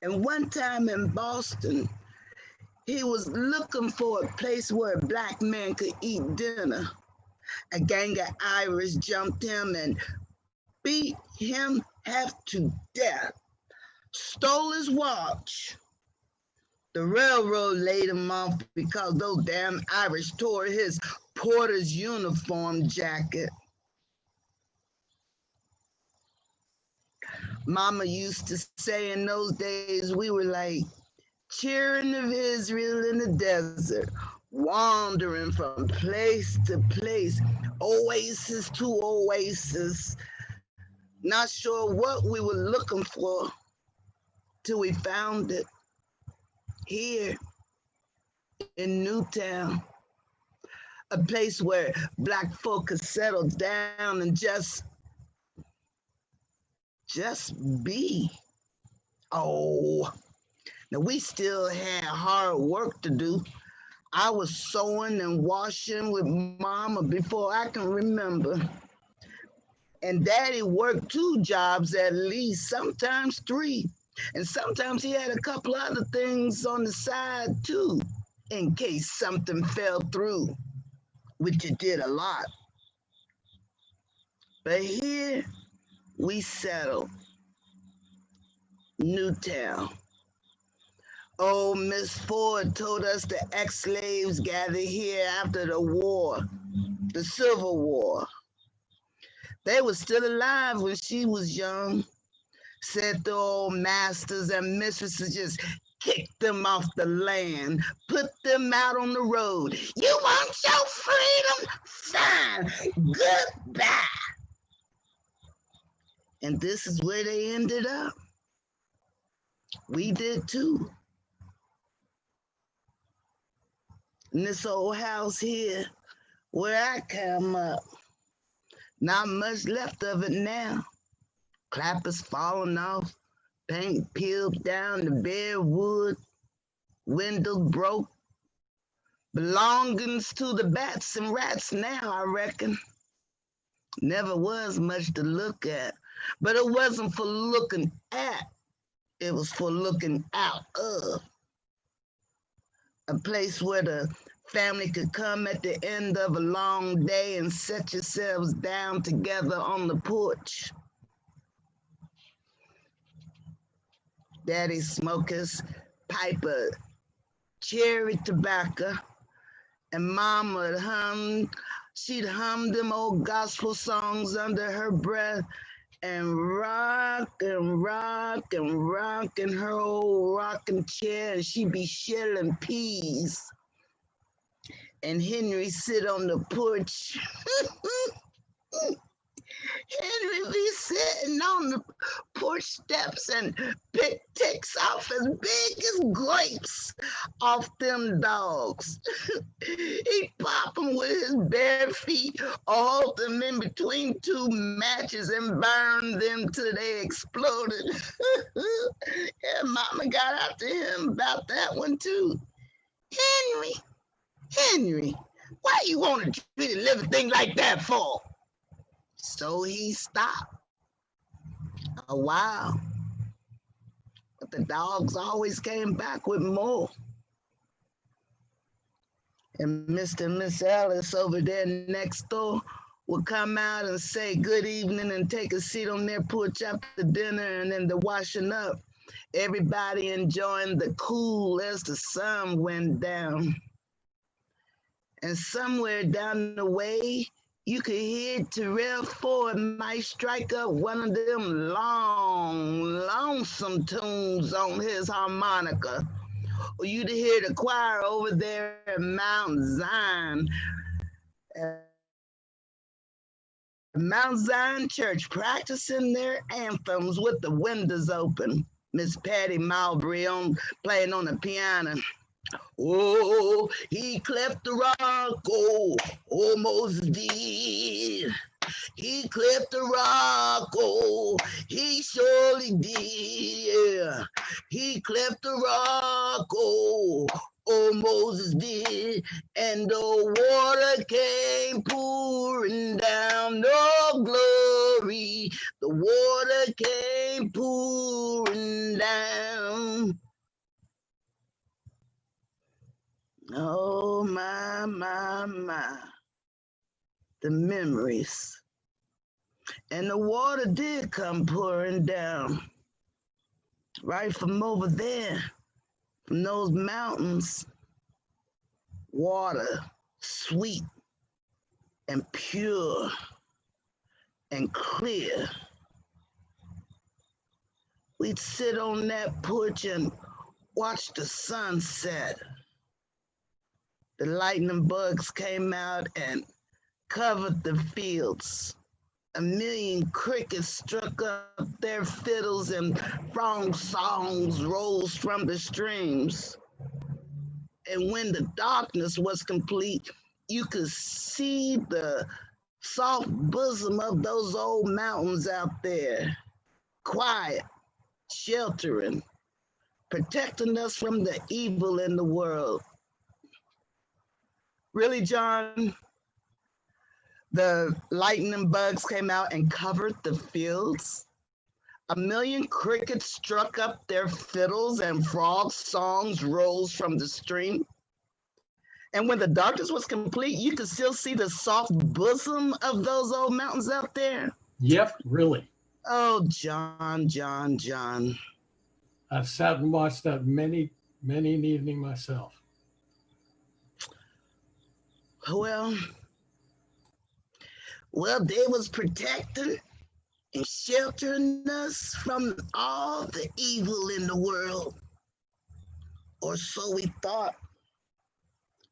S5: And one time in Boston, he was looking for a place where Black men could eat dinner. A gang of Irish jumped him and beat him half to death, stole his watch. The railroad laid him off because those damn Irish tore his porter's uniform jacket. Mama used to say in those days we were like children of Israel in the desert, wandering from place to place, oasis to oasis, not sure what we were looking for till we found it here in Newtown, a place where Black folk could settle down and just be. Oh, now we still had hard work to do. I was sewing and washing with Mama before I can remember. And Daddy worked 2 jobs at least, sometimes 3. And sometimes he had a couple other things on the side too, in case something fell through, which it did a lot. But here we settled. Newtown. Old Miss Ford told us the ex-slaves gathered here after the war, the Civil War. They were still alive when she was young. Said the old masters and mistresses just kicked them off the land, put them out on the road. You want your freedom? Fine. Goodbye. And this is where they ended up. We did too. In this old house here, where I come up, not much left of it now. Clappers falling off, paint peeled down the bare wood, windows broke. Belongings to the bats and rats now, I reckon. Never was much to look at, but it wasn't for looking at, it was for looking out of. A place where the family could come at the end of a long day and set yourselves down together on the porch. Daddy smoke his pipe of cherry tobacco, and Mama she'd hum them old gospel songs under her breath and rock and rock and rock in her old rocking chair, and she'd be shelling peas. And Henry sit on the porch. Henry be sitting on the porch steps and pick ticks off as big as grapes off them dogs. He'd pop them with his bare feet or hold them in between two matches and burn them till they exploded. Yeah, Mama got after him about that one too. Henry, why you want to treat a living thing like that for? So he stopped a while, but the dogs always came back with more. And Mr. and Miss Alice over there next door would come out and say good evening and take a seat on their porch after dinner, and then the washing up, everybody enjoying the cool as the sun went down. And somewhere down the way, you could hear Terrell Ford might strike up one of them long, lonesome tunes on his harmonica. Or you'd hear the choir over there at Mount Zion Church practicing their anthems with the windows open. Miss Patty Mowbray playing on the piano. Oh, he cleft the rock, oh, Moses did. He cleft the rock, oh, he surely did, yeah. He cleft the rock, oh, Moses did. And the water came pouring down, oh, glory. The water came pouring down. Oh, my, the memories. And the water did come pouring down right from over there, from those mountains. Water, sweet and pure and clear. We'd sit on that porch and watch the sunset. The lightning bugs came out and covered the fields. 1,000,000 crickets struck up their fiddles and frog songs rose from the streams. And when the darkness was complete, you could see the soft bosom of those old mountains out there, quiet, sheltering, protecting us from the evil in the world. Really, John? The lightning bugs came out and covered the fields. 1,000,000 crickets struck up their fiddles and frog songs rose from the stream. And when the darkness was complete, you could still see the soft bosom of those old mountains out there.
S8: Yep, really.
S5: Oh, John.
S8: I've sat and watched that many an evening myself.
S5: Well, they was protecting and sheltering us from all the evil in the world. Or so we thought.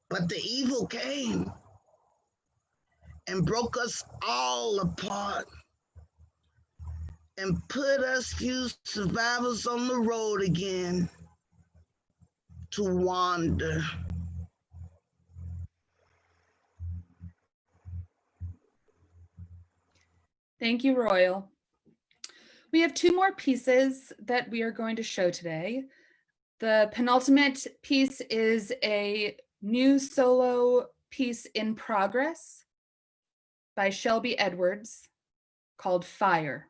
S5: But the evil came and broke us all apart and put us few survivors on the road again to wander.
S2: Thank you, Royal. We have 2 more pieces that we are going to show today. The penultimate piece is a new solo piece in progress by Shelby Edwards called Fire.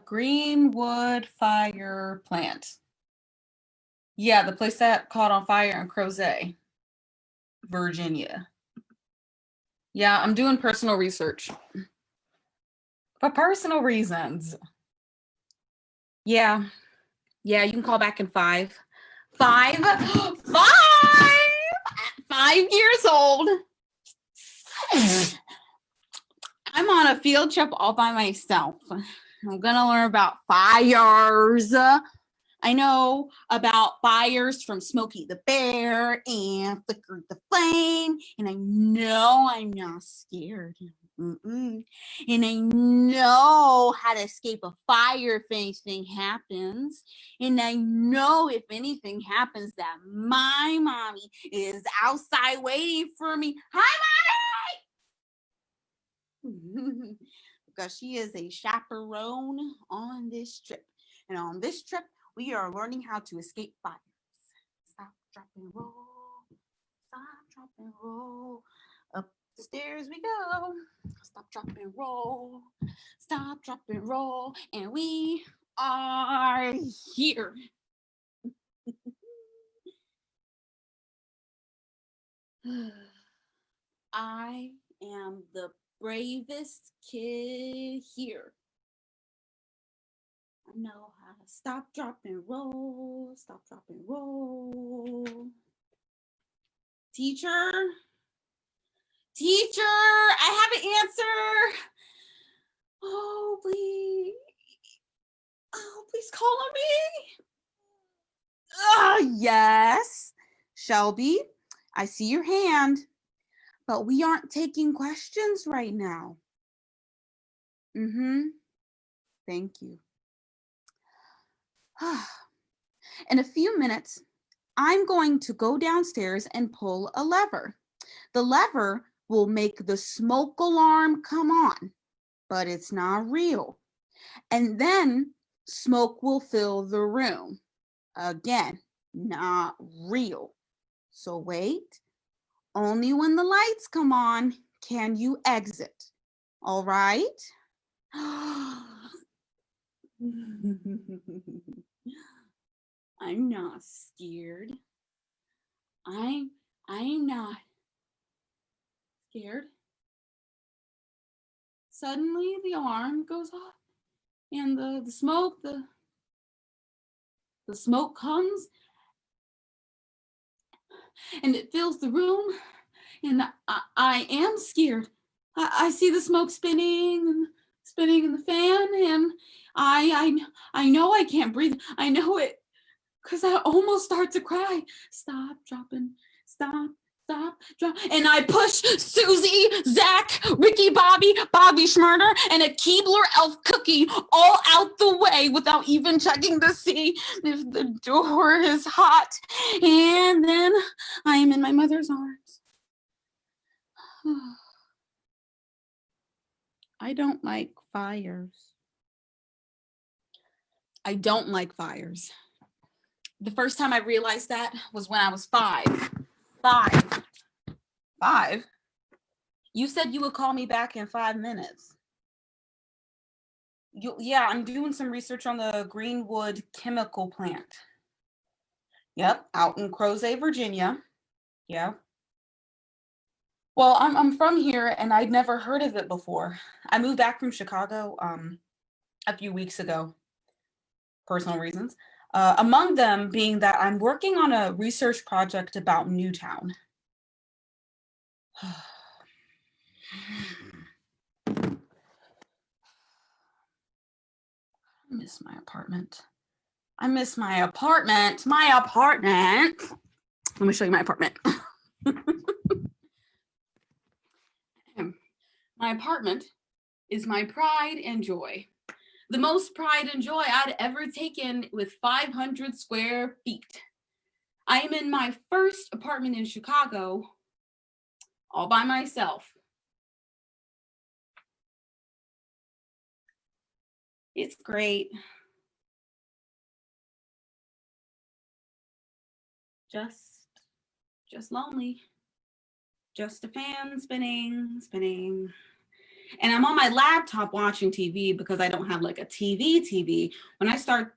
S9: Greenwood Fire Plant. Yeah, the place that caught on fire in Crozet, Virginia. Yeah, I'm doing personal research. For personal reasons. Yeah, you can call back in 5. 5 years old. I'm on a field trip all by myself. I'm gonna learn about fires I know about fires from Smokey the Bear and Flicker the Flame, and I know I'm not scared. And I know how to escape a fire if anything happens. And I know if anything happens that my mommy is outside waiting for me. Hi, mommy! Because she is a chaperone on this trip. And on this trip, we are learning how to escape fires. Stop, drop, and roll. Stop, drop, and roll. Up the stairs we go. Stop, drop, and roll. Stop, drop, and roll. And we are here. I am the bravest kid here. I know how to stop, drop, and roll. Stop, drop, and roll. Teacher? Teacher, I have an answer. Oh, please. Oh, please call on me. Yes. Shelby, I see your hand, but we aren't taking questions right now. Thank you. In a few minutes, I'm going to go downstairs and pull a lever. The lever will make the smoke alarm come on, but it's not real. And then smoke will fill the room. Again, not real. So wait, only when the lights come on can you exit. All right? I'm not scared. I'm not scared. Suddenly the alarm goes off and the smoke comes and it fills the room, and I am scared. I see the smoke spinning in the fan, and I know I can't breathe. I know it, because I almost start to cry. Stop, dropping, stop, drop. And I push Susie, Zach, Ricky, Bobby Schmurder, and a Keebler elf cookie all out the way without even checking to see if the door is hot. And then I am in my mother's arms. I don't like fires. I don't like fires. The first time I realized that was when I was 5. 5? You said you would call me back in 5 minutes. Yeah, I'm doing some research on the Greenwood chemical plant. Yep, out in Crozet, Virginia. Yeah. Well, I'm from here and I'd never heard of it before. I moved back from Chicago a few weeks ago, personal reasons. Among them being that I'm working on a research project about Newtown. I miss my apartment. Let me show you my apartment. My apartment is my pride and joy. The most pride and joy I'd ever taken with 500 square feet. I am in my first apartment in Chicago all by myself. It's great. Just lonely. Just a fan spinning. And I'm on my laptop watching TV because I don't have like a TV. When I start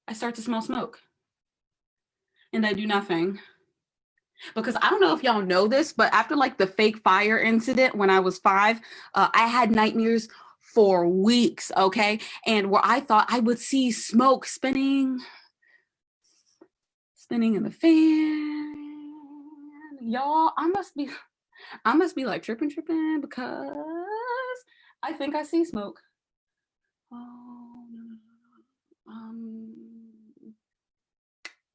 S9: to smell smoke. And I do nothing. Because I don't know if y'all know this, but after like the fake fire incident when I was 5, I had nightmares for weeks, okay? And where I thought I would see smoke spinning in the fan. Y'all, I must be like tripping because I think I see smoke. Oh, no.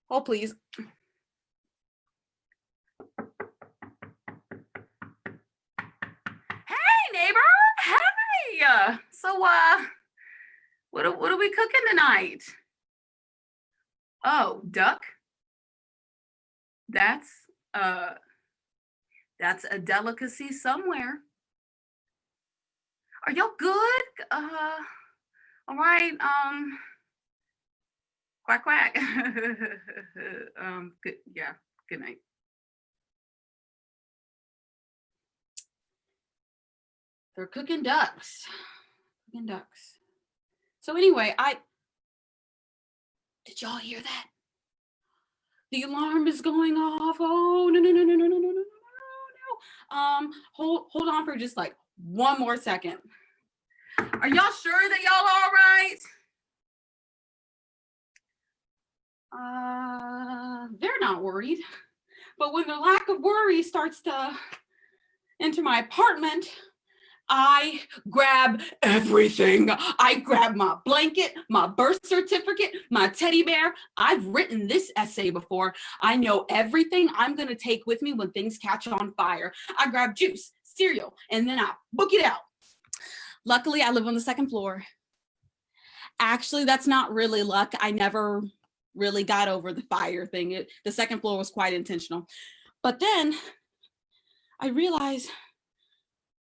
S9: Oh, please. Hey, neighbor. Hey. So, what are we cooking tonight? Oh, duck. That's a delicacy somewhere. Are y'all good? All right. Quack quack. Good. Yeah. Good night. They're cooking ducks. Cooking ducks. So anyway, did y'all hear that? The alarm is going off. Oh no. Hold on for just like one more second. Are y'all sure that y'all all right? They're not worried. But when the lack of worry starts to enter my apartment, I grab everything. I grab my blanket, my birth certificate, my teddy bear. I've written this essay before. I know everything I'm gonna take with me when things catch on fire. I grab juice, cereal, and then I book it out. Luckily, I live on the second floor. Actually, that's not really luck. I never really got over the fire thing. The second floor was quite intentional. But then I realized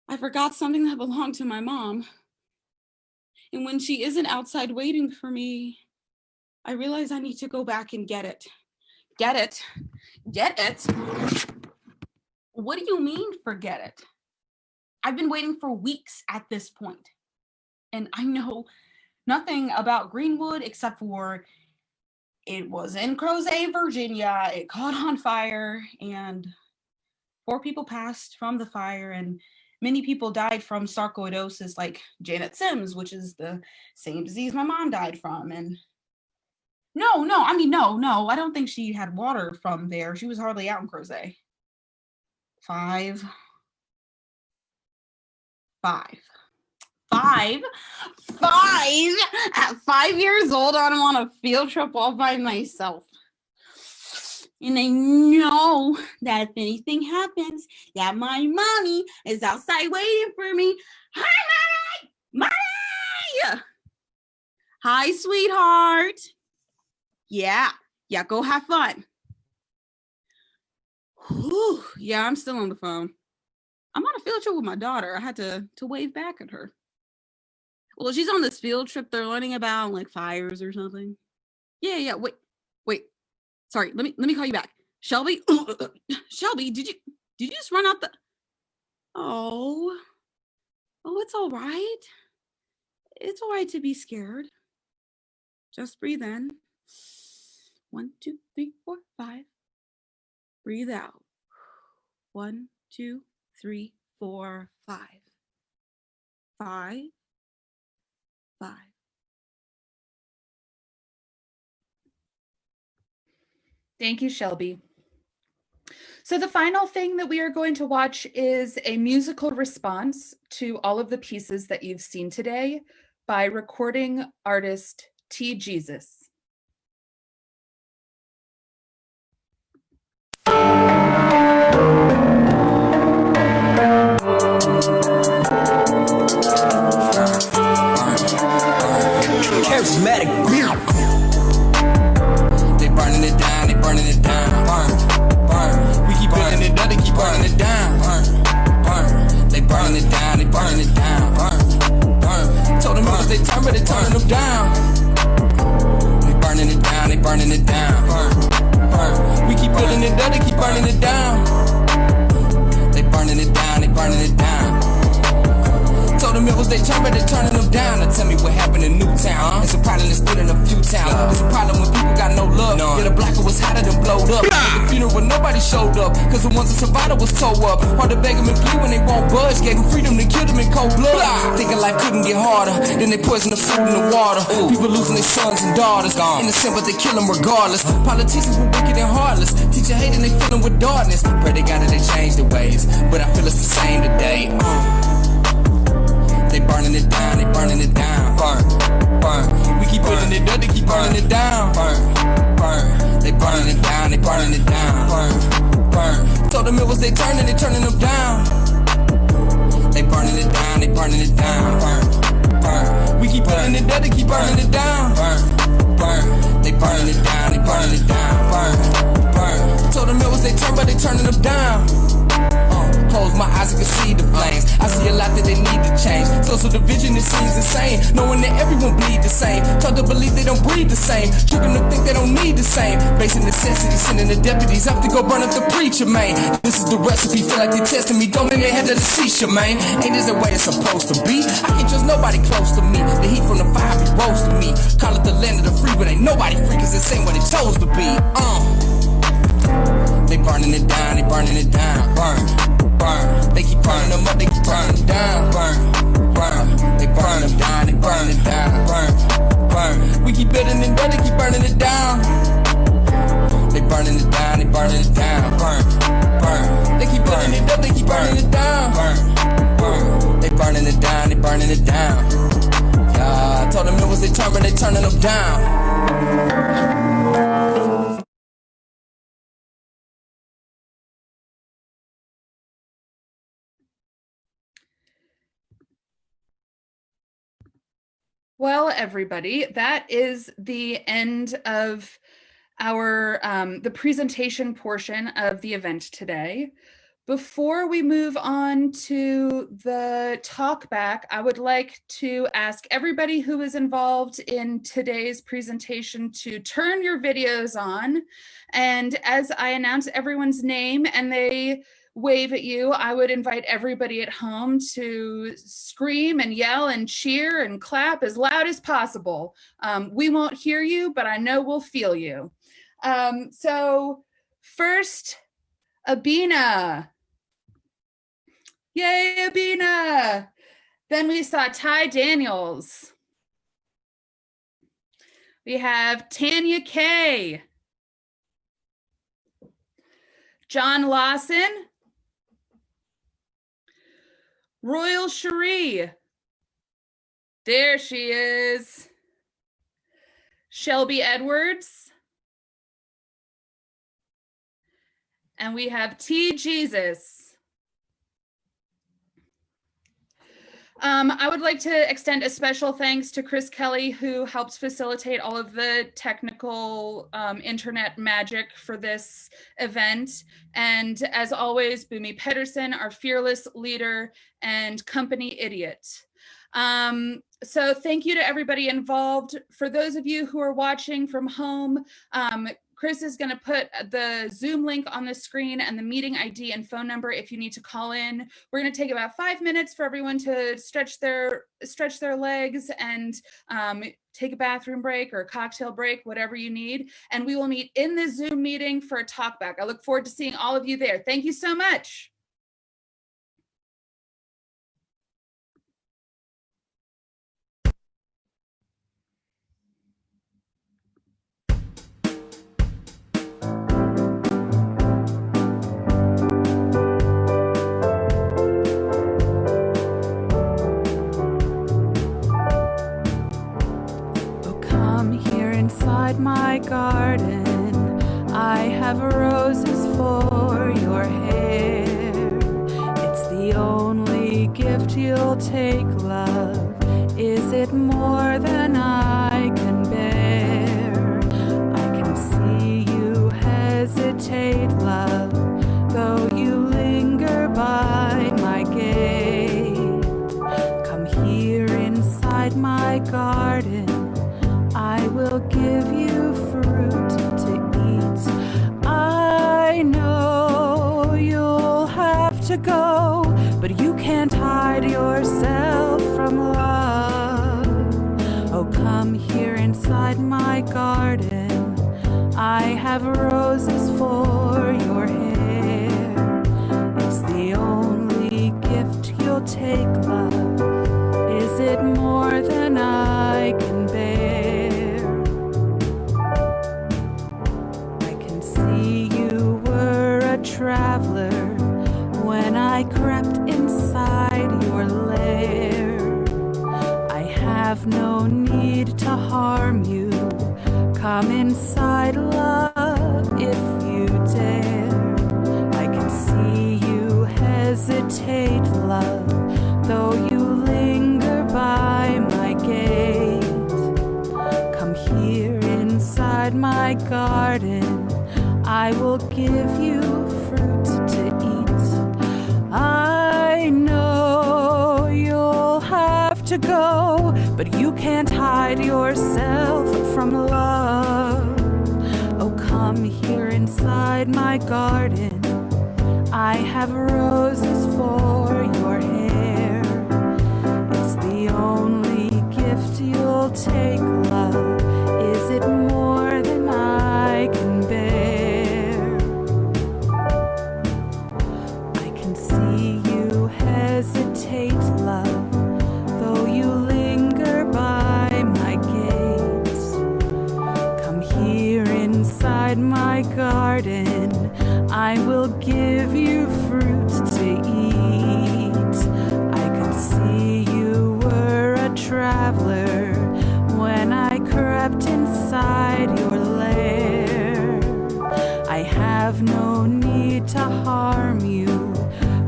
S9: I forgot something that belonged to my mom. And when she isn't outside waiting for me, I realize I need to go back and get it. Get it? Get it? What do you mean, forget it? I've been waiting for weeks at this point. And I know nothing about Greenwood except for it was in Crozet, Virginia. It caught on fire and 4 people passed from the fire and many people died from sarcoidosis, like Janet Sims, which is the same disease my mom died from. And no, I don't think she had water from there. She was hardly out in Crozet. 5. At 5 years old, I'm on a field trip all by myself. And I know that if anything happens, that my mommy is outside waiting for me. Hi, Mommy! Mommy! Hi, sweetheart. Yeah, go have fun. Whew, yeah, I'm still on the phone. I'm on a field trip with my daughter. I had to wave back at her. Well, she's on this field trip they're learning about, like fires or something. Yeah, wait. Sorry, let me call you back. Shelby? Shelby, did you just run out the... Oh, it's all right. It's all right to be scared. Just breathe in. 1, 2, 3, 4, 5. Breathe out. 1, 2, 3, 4, 5. 5.
S2: Thank you, Shelby. So the final thing that we are going to watch is a musical response to all of the pieces that you've seen today by recording artist T. Jesus.
S10: Charismatic. They burning it down, burn. We keep burning it up, they keep burning it down, burn. They burning it down, burn. Told them members they turn, but they turning them down. They burning it down, burn. We keep building it up, they keep burning it down. They burning it down. Told them it was they turn, but they turning them down. Now tell me what happened in Newtown. It's a problem that's still in a few towns. It's a problem when people got no love. Yeah, the blacker was hotter than blowed up. At the funeral, nobody showed up, cause the ones that survived was towed up. Hard to beg them and plead when they won't budge. Gave them freedom, they killed them in cold blood. Thinking life couldn't get harder, then they poison the food in the water. People losing their sons and daughters. Innocent, but they kill them regardless. Politicians were wicked and heartless. Teacher hating, they filling with darkness. Pray they got it, they changed their ways, but I feel it's the same today. They burning it up, they keep burning it down. Burn. They burning it down, they burning it down. Burn. Told them it was they turning them down. They burning it down, they burning it down. Burn. We keep burning it up, they keep burning it down. Burn. They burning it down, they burning it down. Burn. Told them it was they turn, but they turning them down. Close my eyes, I can see the flames. I see a lot that they need to change. Social division, it seems insane. Knowing that everyone bleed the same. Taught to believe they don't breathe the same. Tripping to think they don't need the same. Basic necessities, sending the deputies up to go burn up the preacher, man. This is the recipe, feel like they testing me. Don't make me head to the seashore, man. Ain't this the way it's supposed to be? I can't trust nobody close to me. The heat from the fire be roasting me. Call it the land of the free, but ain't nobody free, cause it's ain't what it chose to be. They burning it down, they burning it down. Burn. They keep burning them up, they keep burning them down. Burn. They burn them down, they burn it down. Burn. We keep building it up, they keep burning it down. They burning it down, they burning it down. Burn. They keep building it up, they keep burning it down. Burn. They burning it down, they burning it down. I told them it was they turn, but they turning them down.
S2: Well, everybody, that is the end of our the presentation portion of the event today. Before we move on to the talk back, I would like to ask everybody who is involved in today's presentation to turn your videos on. And as I announce everyone's name and they wave at you, I would invite everybody at home to scream and yell and cheer and clap as loud as possible. We won't hear you, but I know we'll feel you. So first, Abina. Yay, Abina. Then we saw Ty Daniels. We have Tanya Kay. John Lawson. Royal Cherie. There she is. Shelby Edwards. And we have T. Jesus. I would like to extend a special thanks to Chris Kelly, who helps facilitate all of the technical internet magic for this event. And as always, Boomy Pedersen, our fearless leader and company idiot. So thank you to everybody involved. For those of you who are watching from home, Chris is going to put the Zoom link on the screen and the meeting ID and phone number if you need to call in. We're going to take about 5 minutes for everyone to stretch their legs and take a bathroom break or a cocktail break, whatever you need. And we will meet in the Zoom meeting for a talk back. I look forward to seeing all of you there. Thank you so much.
S1: Inside my garden, I have roses for your hair. It's the only gift you'll take, love. Is it more than I can bear? I can see you hesitate, love, though you linger by my gate. Come here inside my garden, I will give you fruit to eat. I know you'll have to go, but you can't hide yourself from love. Oh, come here inside my garden. I have roses for your hair. It's the only gift you'll take, love. Is it more than I can bear? Traveler, when I crept inside your lair, I have have no need to harm you. Come inside, love, if you dare. I can see you hesitate, love, though you linger by my gate. Come here inside my garden, I will give you fruit to eat. I know you'll have to go, but you can't hide yourself from love. Oh, come here inside my garden, I have roses for your hair. It's the only gift you'll take, love. Is it more than I can bear? I can see you hesitate, love, though you linger by my gates. Come here inside my garden, I will give you fruit to eat. I could see you were a traveler when I crept inside your lair. I have no need to harm you.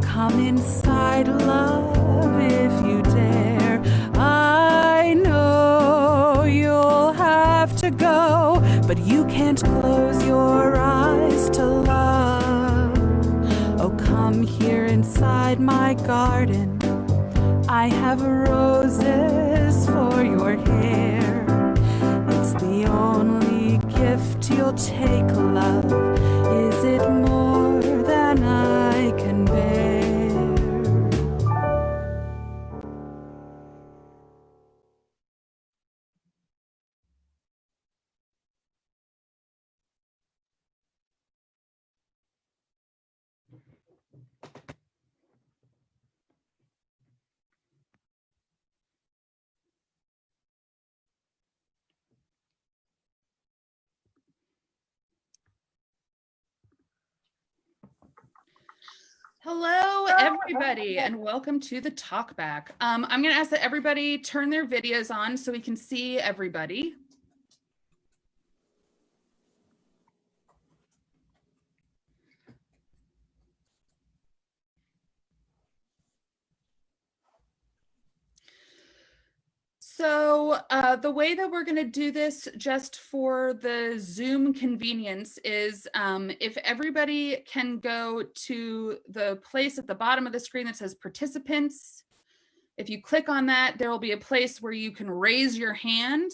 S1: Come inside, love, if you dare. I know you'll have to go, but you can't close your eyes to love. Oh, come here inside my garden, I have roses for your hair. It's the only gift you'll take, love. Is it more than I can bear?
S2: Hello, everybody, and welcome to the Talkback. I'm going to ask that everybody turn their videos on so we can see everybody. So the way that we're going to do this, just for the Zoom convenience, is if everybody can go to the place at the bottom of the screen that says participants. If you click on that, there will be a place where you can raise your hand.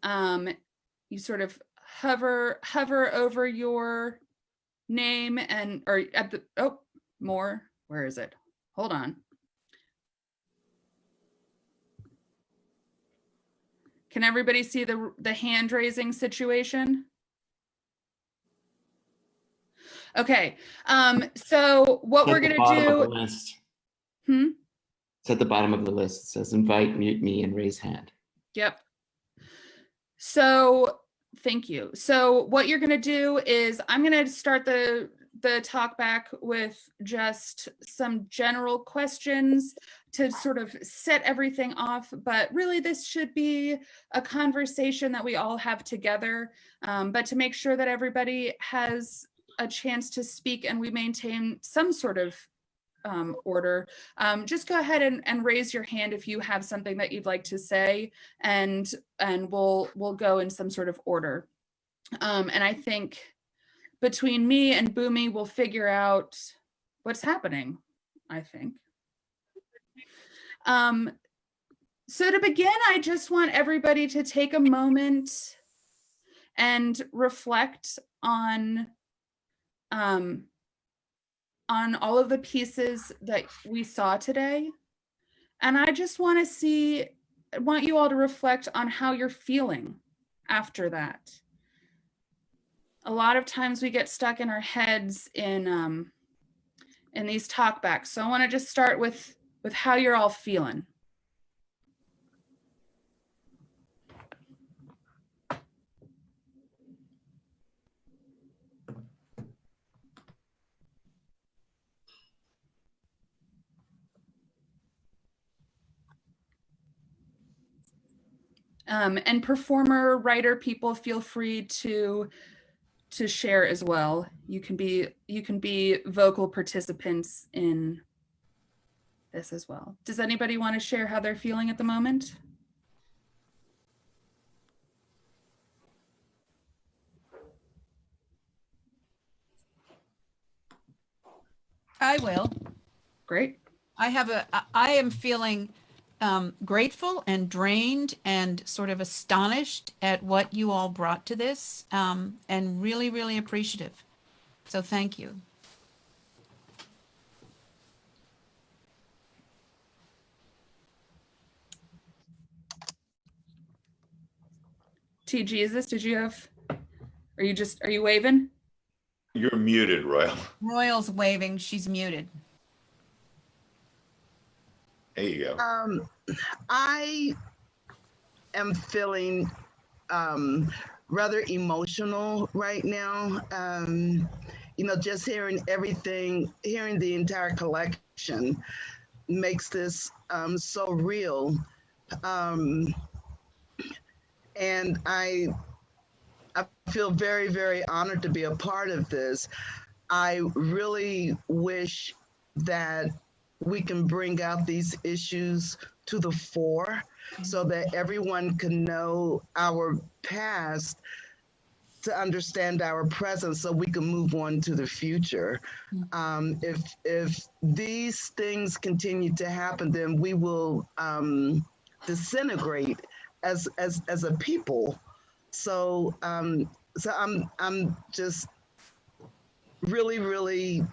S2: You sort of hover over your name and, or at the, oh, more, where is it? Hold on. Can everybody see the hand raising situation? Okay, so what we're gonna do.
S11: It's at the bottom of the list. It says invite, mute me, and raise hand.
S2: Yep. So thank you. So what you're gonna do is I'm gonna start the talk back with just some general questions to sort of set everything off, but really this should be a conversation that we all have together, but to make sure that everybody has a chance to speak and we maintain some sort of order, just go ahead and raise your hand if you have something that you'd like to say, and we'll go in some sort of order. And I think between me and Boomy, we'll figure out what's happening, I think. So to begin, I just want everybody to take a moment and reflect on all of the pieces that we saw today. And I just want you all to reflect on how you're feeling after that. A lot of times we get stuck in our heads in these talkbacks. So I want to just start with how you're all feeling. And performer, writer, people, feel free to share as well. You can be vocal participants in this as well. Does anybody want to share how they're feeling at the moment?
S12: I will.
S2: Great.
S12: I am feeling grateful and drained and sort of astonished at what you all brought to this, and really, really appreciative. So thank you.
S2: T. Jesus, are you waving?
S13: You're muted, Royal.
S12: Royal's waving, she's muted.
S13: There you go.
S5: I am feeling rather emotional right now. Just hearing everything, hearing the entire collection makes this so real. And I feel very, very honored to be a part of this. I really wish that we can bring out these issues to the fore so that everyone can know our past to understand our present so we can move on to the future. If these things continue to happen, then we will disintegrate as a people. So I'm just really, really,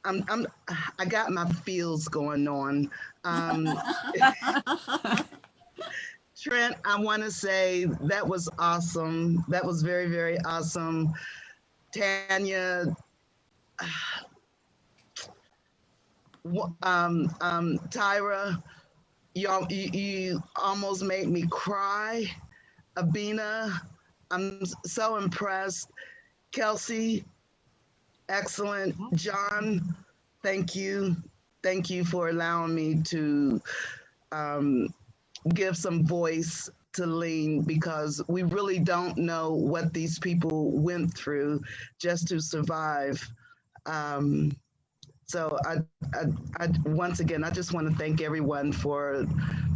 S5: I got my feels going on. Trent, I want to say that was awesome. That was very, very awesome. Tanya, Tyra, you almost made me cry. Abina, I'm so impressed. Kelsey, excellent. John, thank you. Thank you for allowing me to give some voice to Lean, because we really don't know what these people went through just to survive. So I once again, I just want to thank everyone for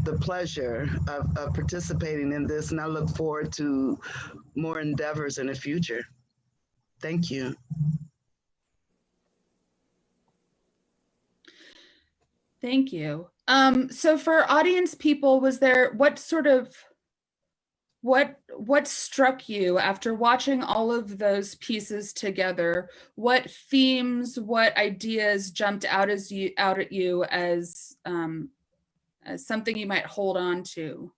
S5: the pleasure of participating in this, and I look forward to more endeavors in the future. Thank you.
S2: Thank you. So for audience people, what struck you after watching all of those pieces together? What themes, what ideas jumped out at you as something you might hold on to?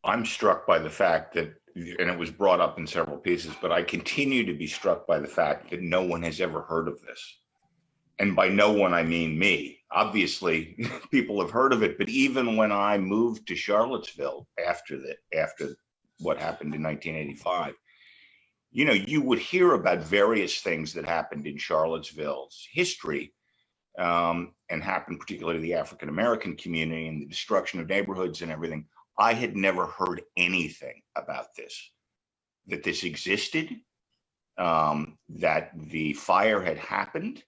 S13: I'm struck by the fact that, and it was brought up in several pieces, but I continue to be struck by the fact that no one has ever heard of this. And by no one, I mean me. Obviously, people have heard of it, but even when I moved to Charlottesville after what happened in 1985, you would hear about various things that happened in Charlottesville's history, and happened particularly to the African-American community and the destruction of neighborhoods and everything. I had never heard anything about this, that this existed, that the fire had happened,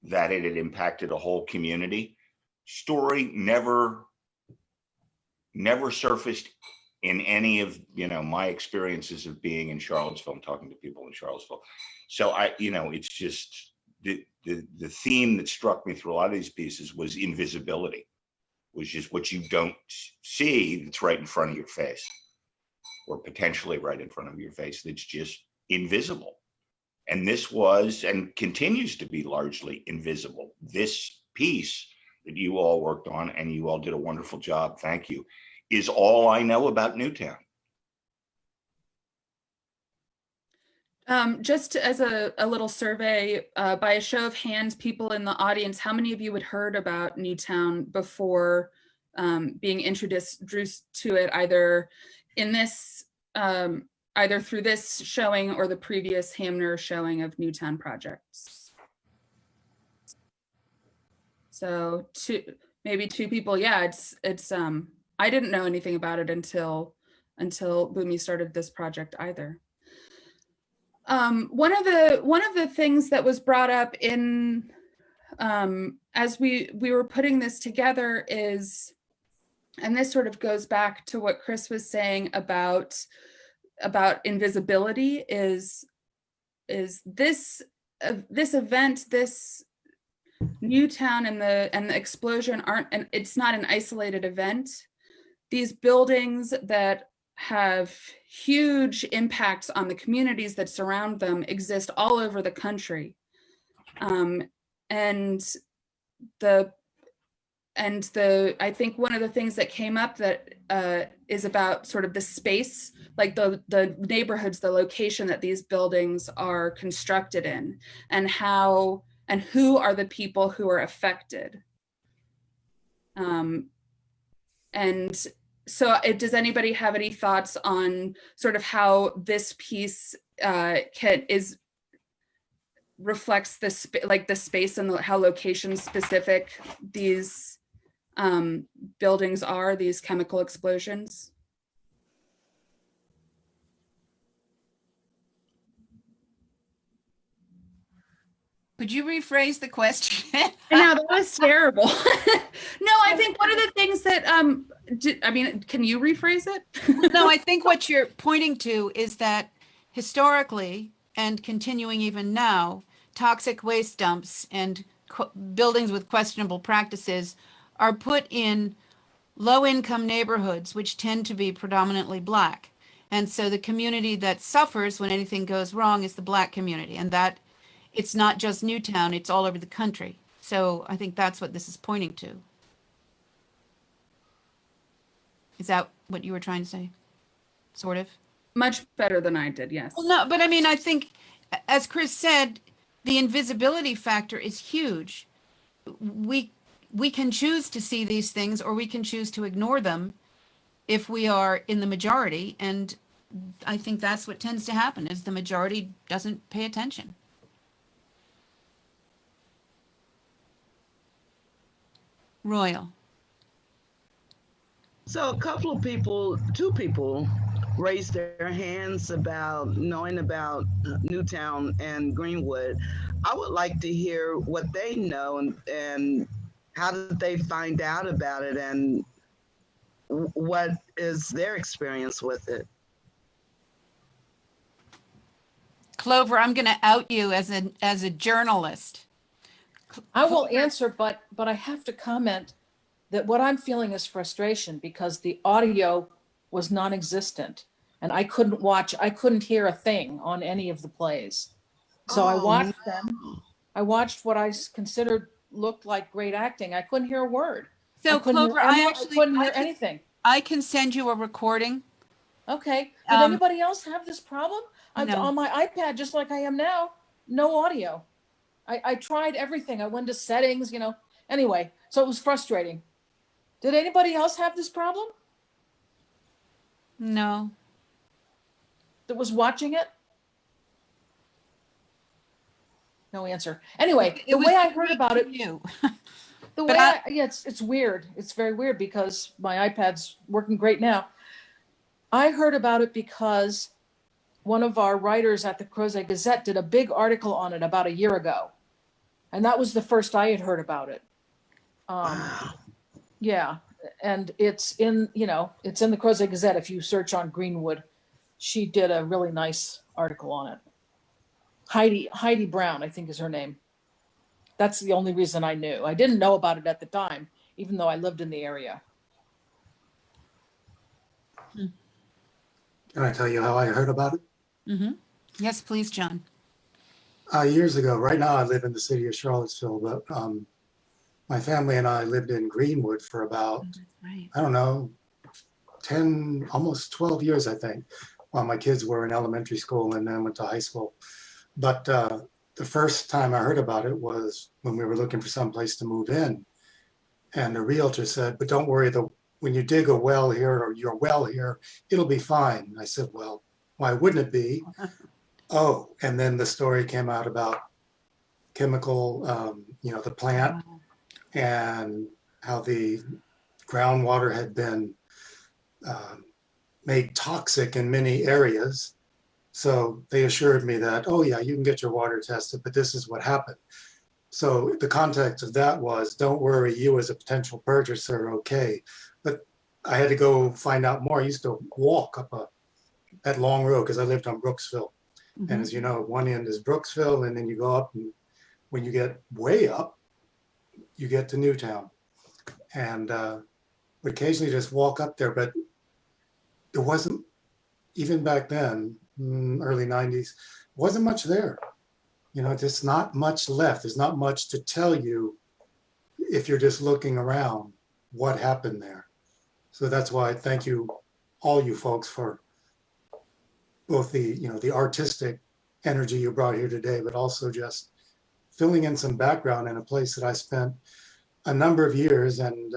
S13: that it had impacted a whole community. Story never surfaced in any of my experiences of being in Charlottesville and talking to people in Charlottesville. So it's just the theme that struck me through a lot of these pieces was invisibility, was just what you don't see that's right in front of your face, or potentially right in front of your face, that's just invisible. And this was and continues to be largely invisible. This piece that you all worked on, and you all did a wonderful job, thank you, is all I know about Newtown.
S2: Just as a little survey, by a show of hands, people in the audience, how many of you had heard about Newtown before being introduced to it, either in this either through this showing or the previous Hamner showing of Newtown Projects. So maybe two people. Yeah, it's I didn't know anything about it until Boomy started this project either. One of the things that was brought up in as we were putting this together is, and this sort of goes back to what Chris was saying about invisibility, is this event, this Newtown and the explosion it's not an isolated event. These buildings that have huge impacts on the communities that surround them exist all over the country. And I think one of the things that came up that is about sort of the space, like the neighborhoods, the location that these buildings are constructed in, and how and who are the people who are affected. And so does anybody have any thoughts on sort of how this piece reflects the space and how location specific these buildings are, these chemical explosions?
S12: Could you rephrase the question?
S2: I know, that was terrible. No, I think one of the things that, can you rephrase it?
S12: No, I think what you're pointing to is that historically, and continuing even now, toxic waste dumps and buildings with questionable practices are put in low-income neighborhoods, which tend to be predominantly Black. And so the community that suffers when anything goes wrong is the Black community, and that it's not just Newtown, it's all over the country. So I think that's what this is pointing to. Is that what you were trying to say? Sort of?
S2: Much better than I did, yes.
S12: Well, no, but I mean, I think, as Chris said, the invisibility factor is huge. We can choose to see these things, or we can choose to ignore them if we are in the majority. And I think that's what tends to happen, is the majority doesn't pay attention. Royal.
S5: So a couple of people, two people, raised their hands about knowing about Newtown and Greenwood. I would like to hear what they know and how did they find out about it, and what is their experience with it.
S12: Clover, I'm going to out you as a journalist.
S14: I will answer, but I have to comment that what I'm feeling is frustration because the audio was non-existent and I couldn't hear a thing on any of the plays. So I watched them. I watched what I considered looked like great acting. I couldn't hear a word.
S12: So Clover, I
S14: couldn't hear anything.
S12: I can send you a recording.
S14: Okay. Did anybody else have this problem? I'm
S12: No.
S14: on my iPad, just like I am now, no audio. I tried everything. I went to settings, Anyway, so it was frustrating. Did anybody else have this problem
S12: No.
S14: that was watching it? No answer. Anyway, the way I heard about it, the way it's weird. It's very weird because my iPad's working great now. I heard about it because one of our writers at the Crozet Gazette did a big article on it about a year ago. And that was the first I had heard about it. Yeah. And it's in the Crozet Gazette. If you search on Greenwood, she did a really nice article on it. Heidi Brown, I think is her name. That's the only reason I knew. I didn't know about it at the time, even though I lived in the area.
S15: Can I tell you how I heard about it?
S12: Mm-hmm. Yes, please, John.
S15: Years ago. Right now I live in the city of Charlottesville, but my family and I lived in Greenwood for about, I don't know, 10, almost 12 years, I think, while my kids were in elementary school and then went to high school. But the first time I heard about it was when we were looking for some place to move in. And the realtor said, but don't worry, when you dig a well here or your well here, it'll be fine. I said, well, why wouldn't it be? Oh, and then the story came out about chemical, the plant and how the groundwater had been made toxic in many areas. So they assured me that, oh yeah, you can get your water tested, but this is what happened. So the context of that was, don't worry, you as a potential purchaser are okay. But I had to go find out more. I used to walk up that long road because I lived on Brooksville.
S12: Mm-hmm.
S15: And as you know, one end is Brooksville, and then you go up, and when you get way up, you get to Newtown. And we occasionally just walk up there, but it wasn't, even back then, early 90s, wasn't much there. Just not much left. There's not much to tell you if you're just looking around what happened there. So that's why I thank you, all you folks, for both the artistic energy you brought here today, but also just filling in some background in a place that I spent a number of years and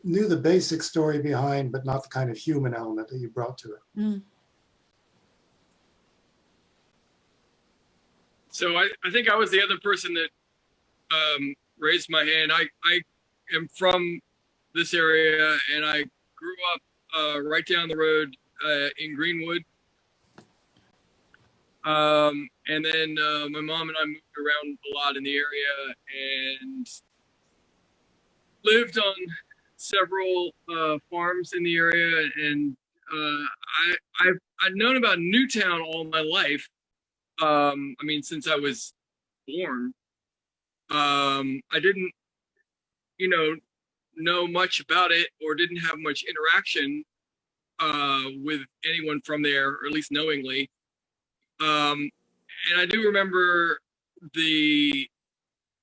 S15: knew the basic story behind, but not the kind of human element that you brought to it.
S12: Mm.
S16: So I think I was the other person that raised my hand. I am from this area, and I grew up right down the road in Greenwood. And then my mom and I moved around a lot in the area and lived on several farms in the area. And I've known about Newtown all my life. Since I was born. I didn't, know much about it or didn't have much interaction with anyone from there, or at least knowingly. And I do remember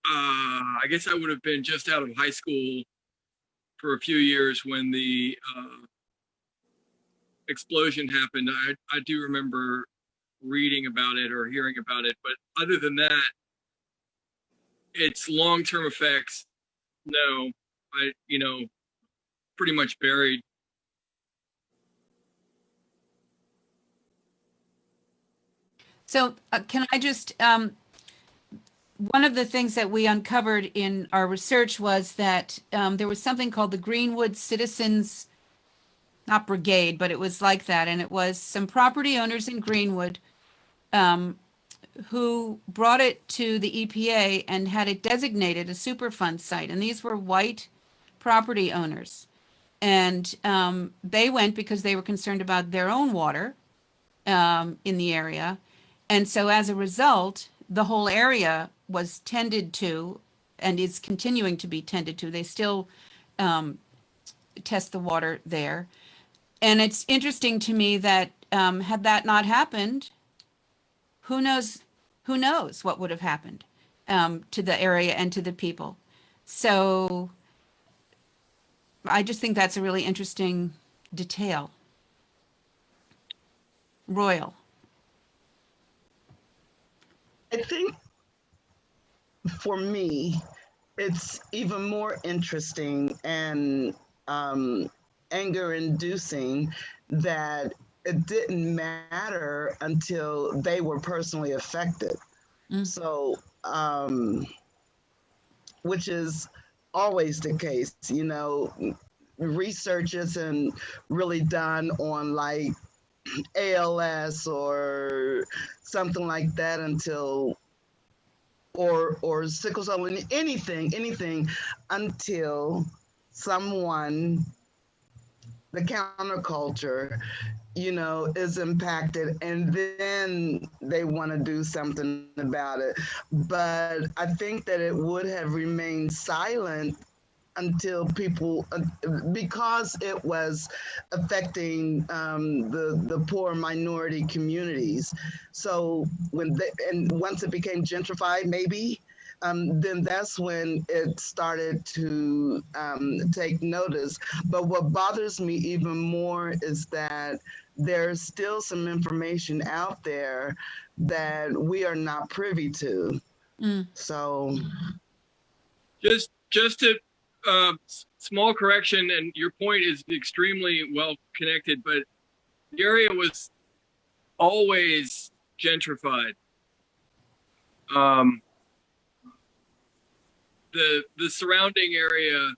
S16: I guess I would have been just out of high school for a few years when the explosion happened. I do remember reading about it or hearing about it, but other than that, its long-term effects, no, pretty much buried.
S12: So can I just, one of the things that we uncovered in our research was that there was something called the Greenwood Citizens, not Brigade, but it was like that. And it was some property owners in Greenwood who brought it to the EPA and had it designated a Superfund site. And these were white property owners. And they went because they were concerned about their own water in the area. And so as a result, the whole area was tended to and is continuing to be tended to. They still test the water there. And it's interesting to me that had that not happened, who knows what would have happened to the area and to the people. So I just think that's a really interesting detail. Royal.
S5: I think for me, it's even more interesting and anger-inducing that it didn't matter until they were personally affected. So, which is always the case, research isn't really done on like ALS or something like that until, or sickle cell, anything until someone, the counterculture, is impacted, and then they want to do something about it. But I think that it would have remained silent until people, because it was affecting the poor minority communities. So once it became gentrified, maybe, then that's when it started to take notice. But what bothers me even more is that there's still some information out there that we are not privy to. So
S16: just to small correction, and your point is extremely well connected, but the area was always gentrified. The surrounding area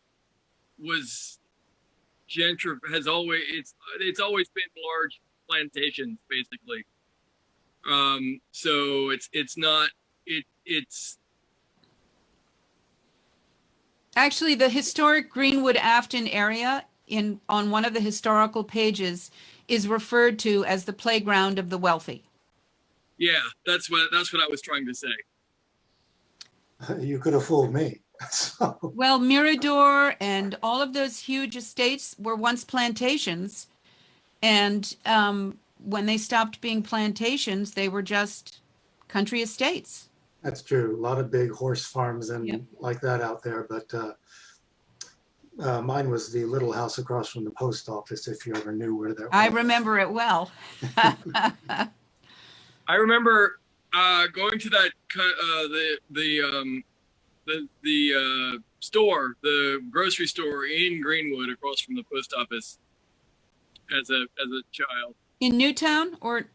S16: was has always it's always been large plantations basically. So it's not it's
S12: actually the historic Greenwood Afton area on one of the historical pages is referred to as the playground of the wealthy.
S16: Yeah, that's what I was trying to say.
S15: You could have fooled me. So.
S12: Well, Mirador and all of those huge estates were once plantations, and when they stopped being plantations, they were just country estates.
S15: That's true. A lot of big horse farms and like that out there, but mine was the little house across from the post office, if you ever knew where that was.
S12: I remember it well.
S16: I remember going to that the store, the grocery store in Greenwood across from the post office as a child.
S12: In Newtown or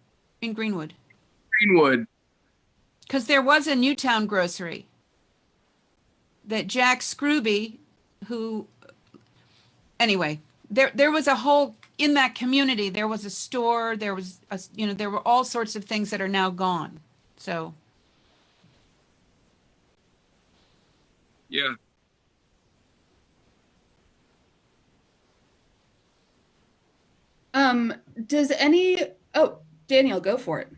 S12: in Greenwood?
S16: Greenwood.
S12: Because there was a Newtown grocery that Jack Scrooby, who, anyway, there was a whole, in that community, there was a store, there was, there were all sorts of things that are now gone. So.
S16: Yeah.
S2: Does Daniel, go for it.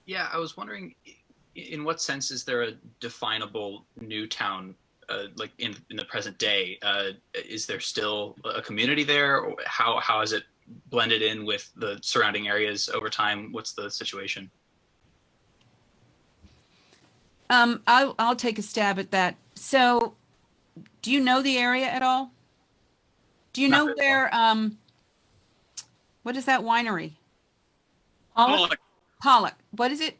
S17: Yeah, I was wondering, in what sense is there a definable Newtown, like in the present day? Is there still a community there? Or how has it blended in with the surrounding areas over time? What's the situation?
S12: I'll take a stab at that. So, do you know the area at all? Do you know where, what is that winery?
S16: Pollock.
S12: Pollock. What is it?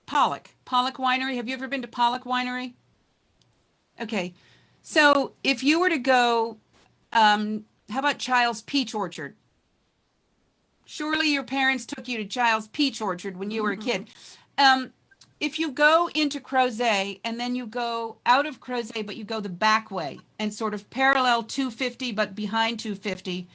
S12: Pollock. Pollock Winery. Have you ever been to Pollock Winery? Okay. So if you were to go, how about Child's Peach Orchard? Surely your parents took you to Child's Peach Orchard when you were a kid. If you go into Crozet and then you go out of Crozet, but you go the back way and sort of parallel 250, but behind 250,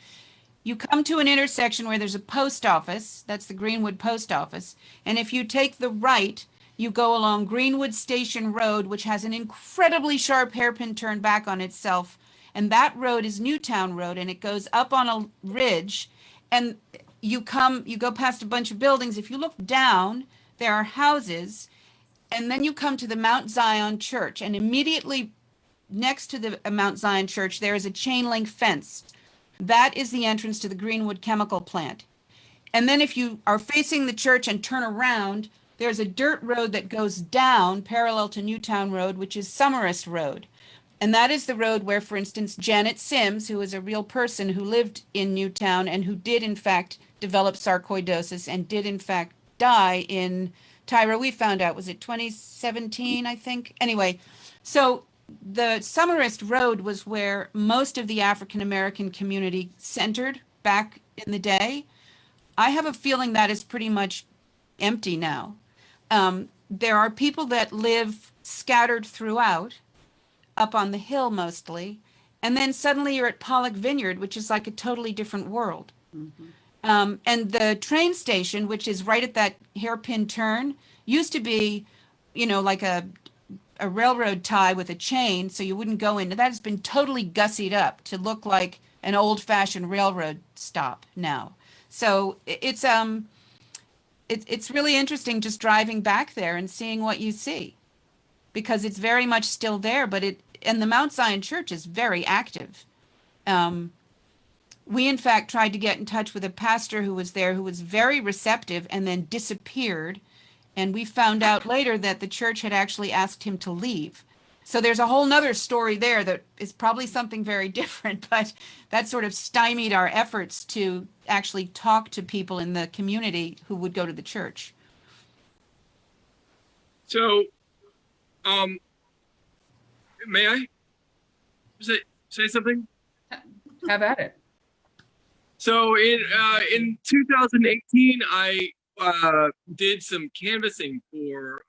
S12: you come to an intersection where there's a post office. That's the Greenwood Post Office. And if you take the right, you go along Greenwood Station Road, which has an incredibly sharp hairpin turn back on itself. And that road is Newtown Road, and it goes up on a ridge. And you go past a bunch of buildings. If you look down, there are houses. And then you come to the Mount Zion Church. And immediately next to the Mount Zion Church, there is a chain link fence. That is the entrance to the Greenwood Chemical Plant. And then if you are facing the church and turn around, there's a dirt road that goes down parallel to Newtown Road, which is Summerest Road. And that is the road where, for instance, Janet Sims, who is a real person who lived in Newtown and who did, in fact, develop sarcoidosis and did, in fact, die in, Tyra, we found out, was it 2017, I think? Anyway, so the Summerest Road was where most of the African-American community centered back in the day. I have a feeling that is pretty much empty now. There are people that live scattered throughout, up on the hill mostly, and then suddenly you're at Pollock Vineyard, which is like a totally different world. Mm-hmm. And the train station, which is right at that hairpin turn, used to be, like a railroad tie with a chain, so you wouldn't go into that. Has been totally gussied up to look like an old-fashioned railroad stop now. So it's really interesting just driving back there and seeing what you see, because it's very much still there. But and the Mount Zion Church is very active. We in fact tried to get in touch with a pastor who was there, who was very receptive, and then disappeared. And we found out later that the church had actually asked him to leave. So there's a whole nother story there that is probably something very different, but that sort of stymied our efforts to actually talk to people in the community who would go to the church.
S16: So, may I say something?
S2: Have at it.
S16: So in 2018, I did some canvassing for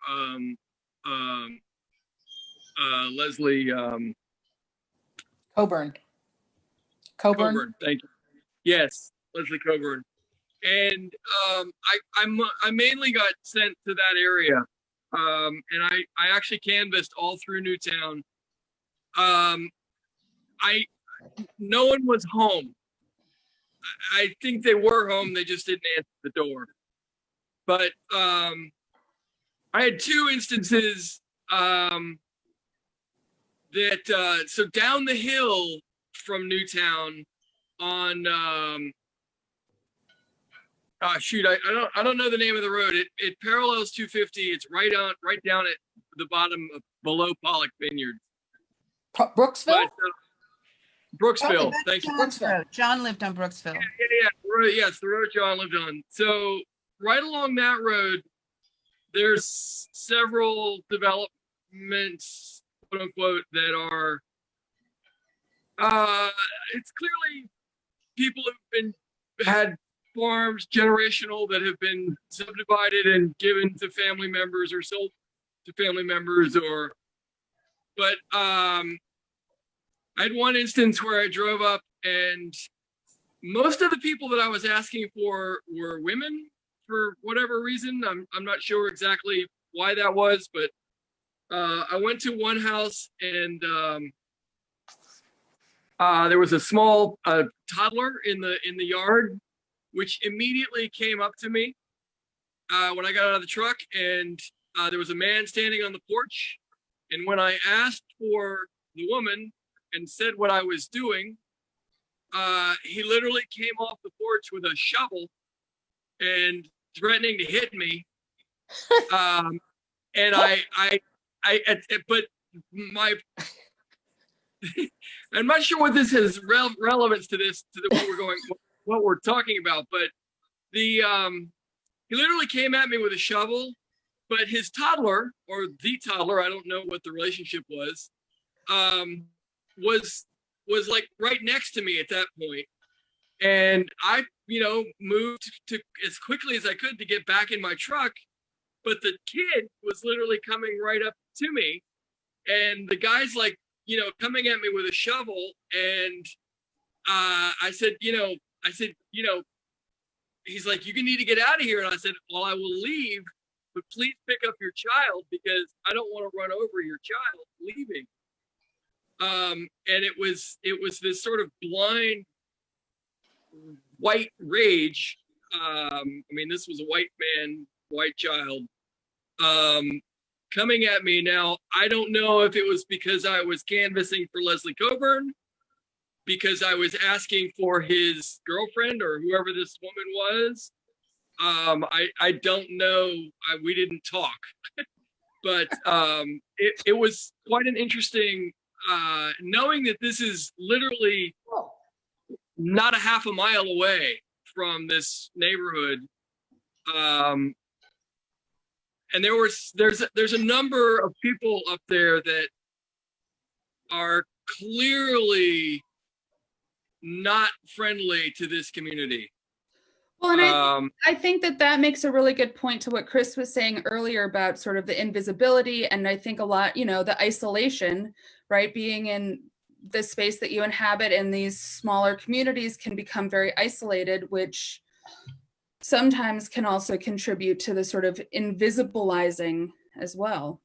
S16: Leslie
S14: Coburn.
S16: Coburn. Thank you. Yes, Leslie Coburn. And I mainly got sent to that area, and I actually canvassed all through Newtown. No one was home. I think they were home. They just didn't answer the door. But I had two instances that so down the hill from Newtown on I don't know the name of the road. It parallels 250. It's right down at the bottom of below Pollock Vineyards.
S14: Brooksville?
S16: But, Brooksville. Thank you.
S12: Brooksville. John lived on Brooksville.
S16: Yeah. Yes, the road John lived on. So right along that road, there's several developments, quote unquote, that are it's clearly people who've had farms, generational, that have been subdivided and given to family members or sold to family members, but I had one instance where I drove up and most of the people that I was asking for were women for whatever reason. I'm not sure exactly why that was, but I went to one house and there was a small toddler in the yard, which immediately came up to me when I got out of the truck, and there was a man standing on the porch. And when I asked for the woman and said what I was doing, he literally came off the porch with a shovel and threatening to hit me. And but my, I'm not sure what this has relevance to what we're talking about, but he literally came at me with a shovel, but his toddler, or the toddler, I don't know what the relationship was like right next to me at that point. And I, moved to as quickly as I could to get back in my truck, but the kid was literally coming right up to me, and the guy's like, coming at me with a shovel, and I said, he's like, you need to get out of here. And I said, well, I will leave, but please pick up your child because I don't want to run over your child leaving. And it was this sort of blind white rage. This was a white man, white child, coming at me. Now, I don't know if it was because I was canvassing for Leslie Coburn, because I was asking for his girlfriend or whoever this woman was. I don't know. We didn't talk, but it was quite an interesting, knowing that this is literally not a half a mile away from this neighborhood. And there's a number of people up there that are clearly not friendly to this community.
S2: Well, and I think that makes a really good point to what Chris was saying earlier about sort of the invisibility, and I think a lot, the isolation, right? Being in the space that you inhabit in these smaller communities can become very isolated, which sometimes can also contribute to the sort of invisibilizing as well.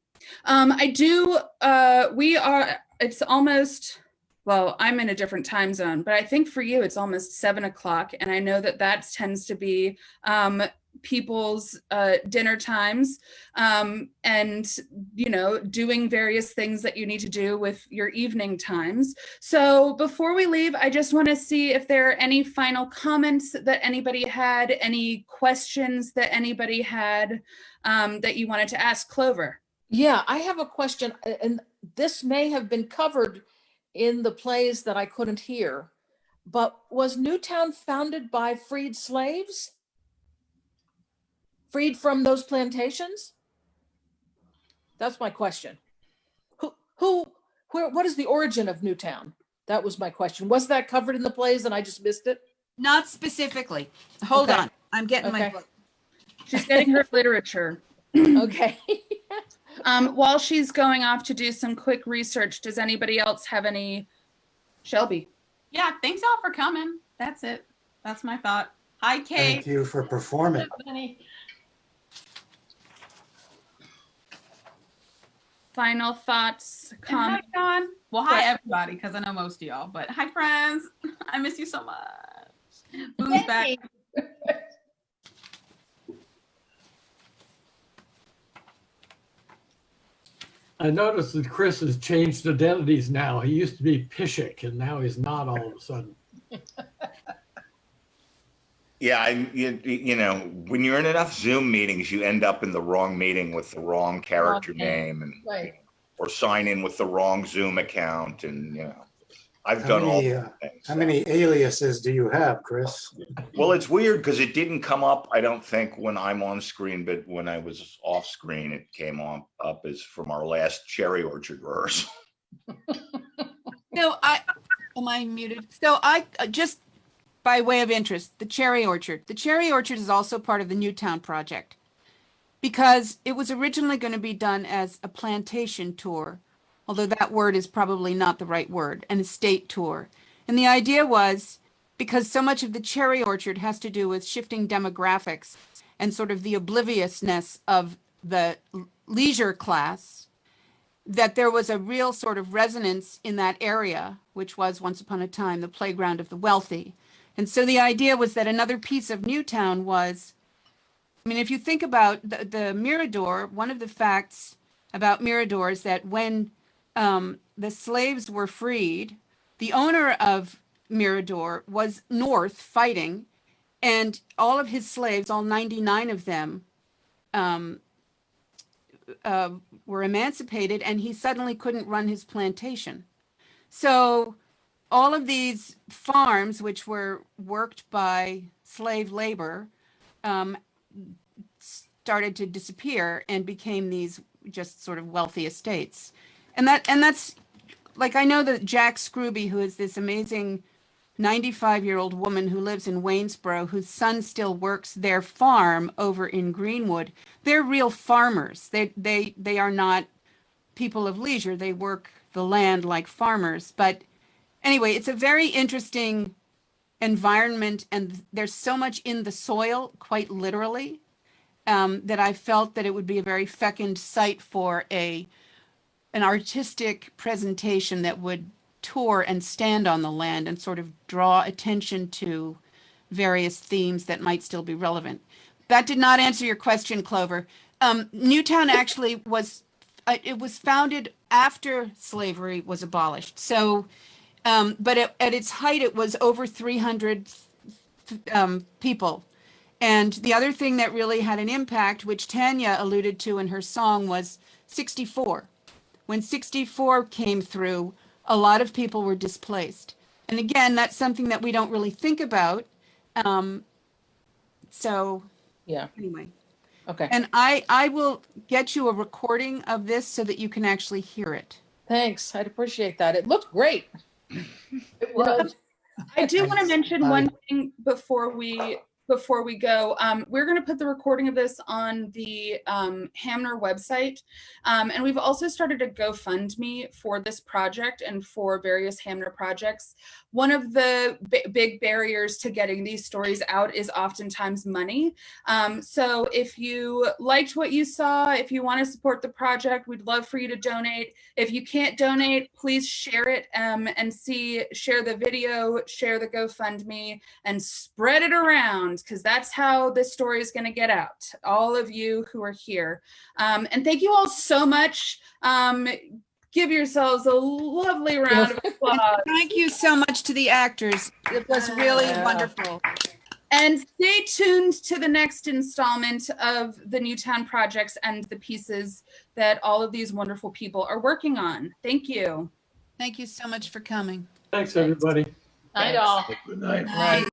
S2: It's almost, well, I'm in a different time zone, but I think for you, it's almost 7 o'clock. And I know that tends to be people's dinner times, and, doing various things that you need to do with your evening times. So before we leave, I just want to see if there are any final comments that anybody had, any questions that anybody had that you wanted to ask Clover.
S14: Yeah, I have a question, and this may have been covered in the plays that I couldn't hear, but was Newtown founded by freed slaves? Freed from those plantations? That's my question. What is the origin of Newtown? That was my question. Was that covered in the plays and I just missed it?
S12: Not specifically. Hold on. I'm getting my book.
S2: She's getting her literature.
S14: Okay.
S2: While she's going off to do some quick research, does anybody else have any? Shelby.
S9: Yeah, thanks all for coming. That's it. That's my thought. Hi, Kate.
S15: Thank you for performing.
S2: Final thoughts,
S9: Hi,
S2: comments?
S9: John. Well, hi, everybody, because I know most of y'all. But hi, friends. I miss you so much. Boom's back.
S8: I noticed that Chris has changed identities now. He used to be Pishik, and now he's not all of a sudden.
S13: Yeah, you know, when you're in enough Zoom meetings, you end up in the wrong meeting with the wrong character name, and
S14: Right.
S13: or sign in with the wrong Zoom account, and you know, I've done all things.
S15: How many aliases do you have, Chris?
S13: Well, it's weird because it didn't come up, I don't think, when I'm on screen, but when I was off screen, it came up as from our last Cherry Orchard rehearsal.
S12: So am I muted? So I just by way of interest, the Cherry Orchard. The Cherry Orchard is also part of the Newtown Project because it was originally going to be done as a plantation tour, although that word is probably not the right word, an estate tour. And the idea was because so much of the Cherry Orchard has to do with shifting demographics and sort of the obliviousness of the leisure class, that there was a real sort of resonance in that area, which was once upon a time the playground of the wealthy. And so the idea was that another piece of Newtown was, I mean, if you think about the Mirador, one of the facts about Mirador is that when the slaves were freed, the owner of Mirador was north fighting, and all of his slaves, all 99 of them, were emancipated, and he suddenly couldn't run his plantation. So all of these farms, which were worked by slave labor, started to disappear and became these just sort of wealthy estates. And that's like, I know that Jack Scrooby, who is this amazing 95-year-old woman who lives in Waynesboro, whose son still works their farm over in Greenwood. They're real farmers. They are not people of leisure. They work the land like farmers. But anyway, it's a very interesting environment, and there's so much in the soil, quite literally, that I felt that it would be a very fecund site for an artistic presentation that would tour and stand on the land and sort of draw attention to various themes that might still be relevant. That did not answer your question, Clover. Newtown actually was, it was founded after slavery was abolished. So, but at its height, it was over 300 people. And the other thing that really had an impact, which Tanya alluded to in her song, was 64. When 64 came through, a lot of people were displaced. And again, that's something that we don't really think about. So
S14: yeah,
S12: anyway.
S14: Okay.
S12: And I will get you a recording of this so that you can actually hear it.
S14: Thanks. I'd appreciate that. It looked great. It was.
S2: I do want to mention one thing before we go. We're going to put the recording of this on the Hamner website. And we've also started a GoFundMe for this project and for various Hamner projects. One of the big barriers to getting these stories out is oftentimes money. So if you liked what you saw, if you want to support the project, we'd love for you to donate. If you can't donate, please share it and share the video, share the GoFundMe, and spread it around, because that's how this story is going to get out. All of you who are here. And thank you all so much. Give yourselves a lovely round of applause.
S12: Thank you so much to the actors. It was really wonderful.
S2: And stay tuned to the next installment of the Newtown Projects and the pieces that all of these wonderful people are working on. Thank you.
S12: Thank you so much for coming.
S8: Thanks, everybody.
S14: Night all.
S8: Good night.
S12: Night.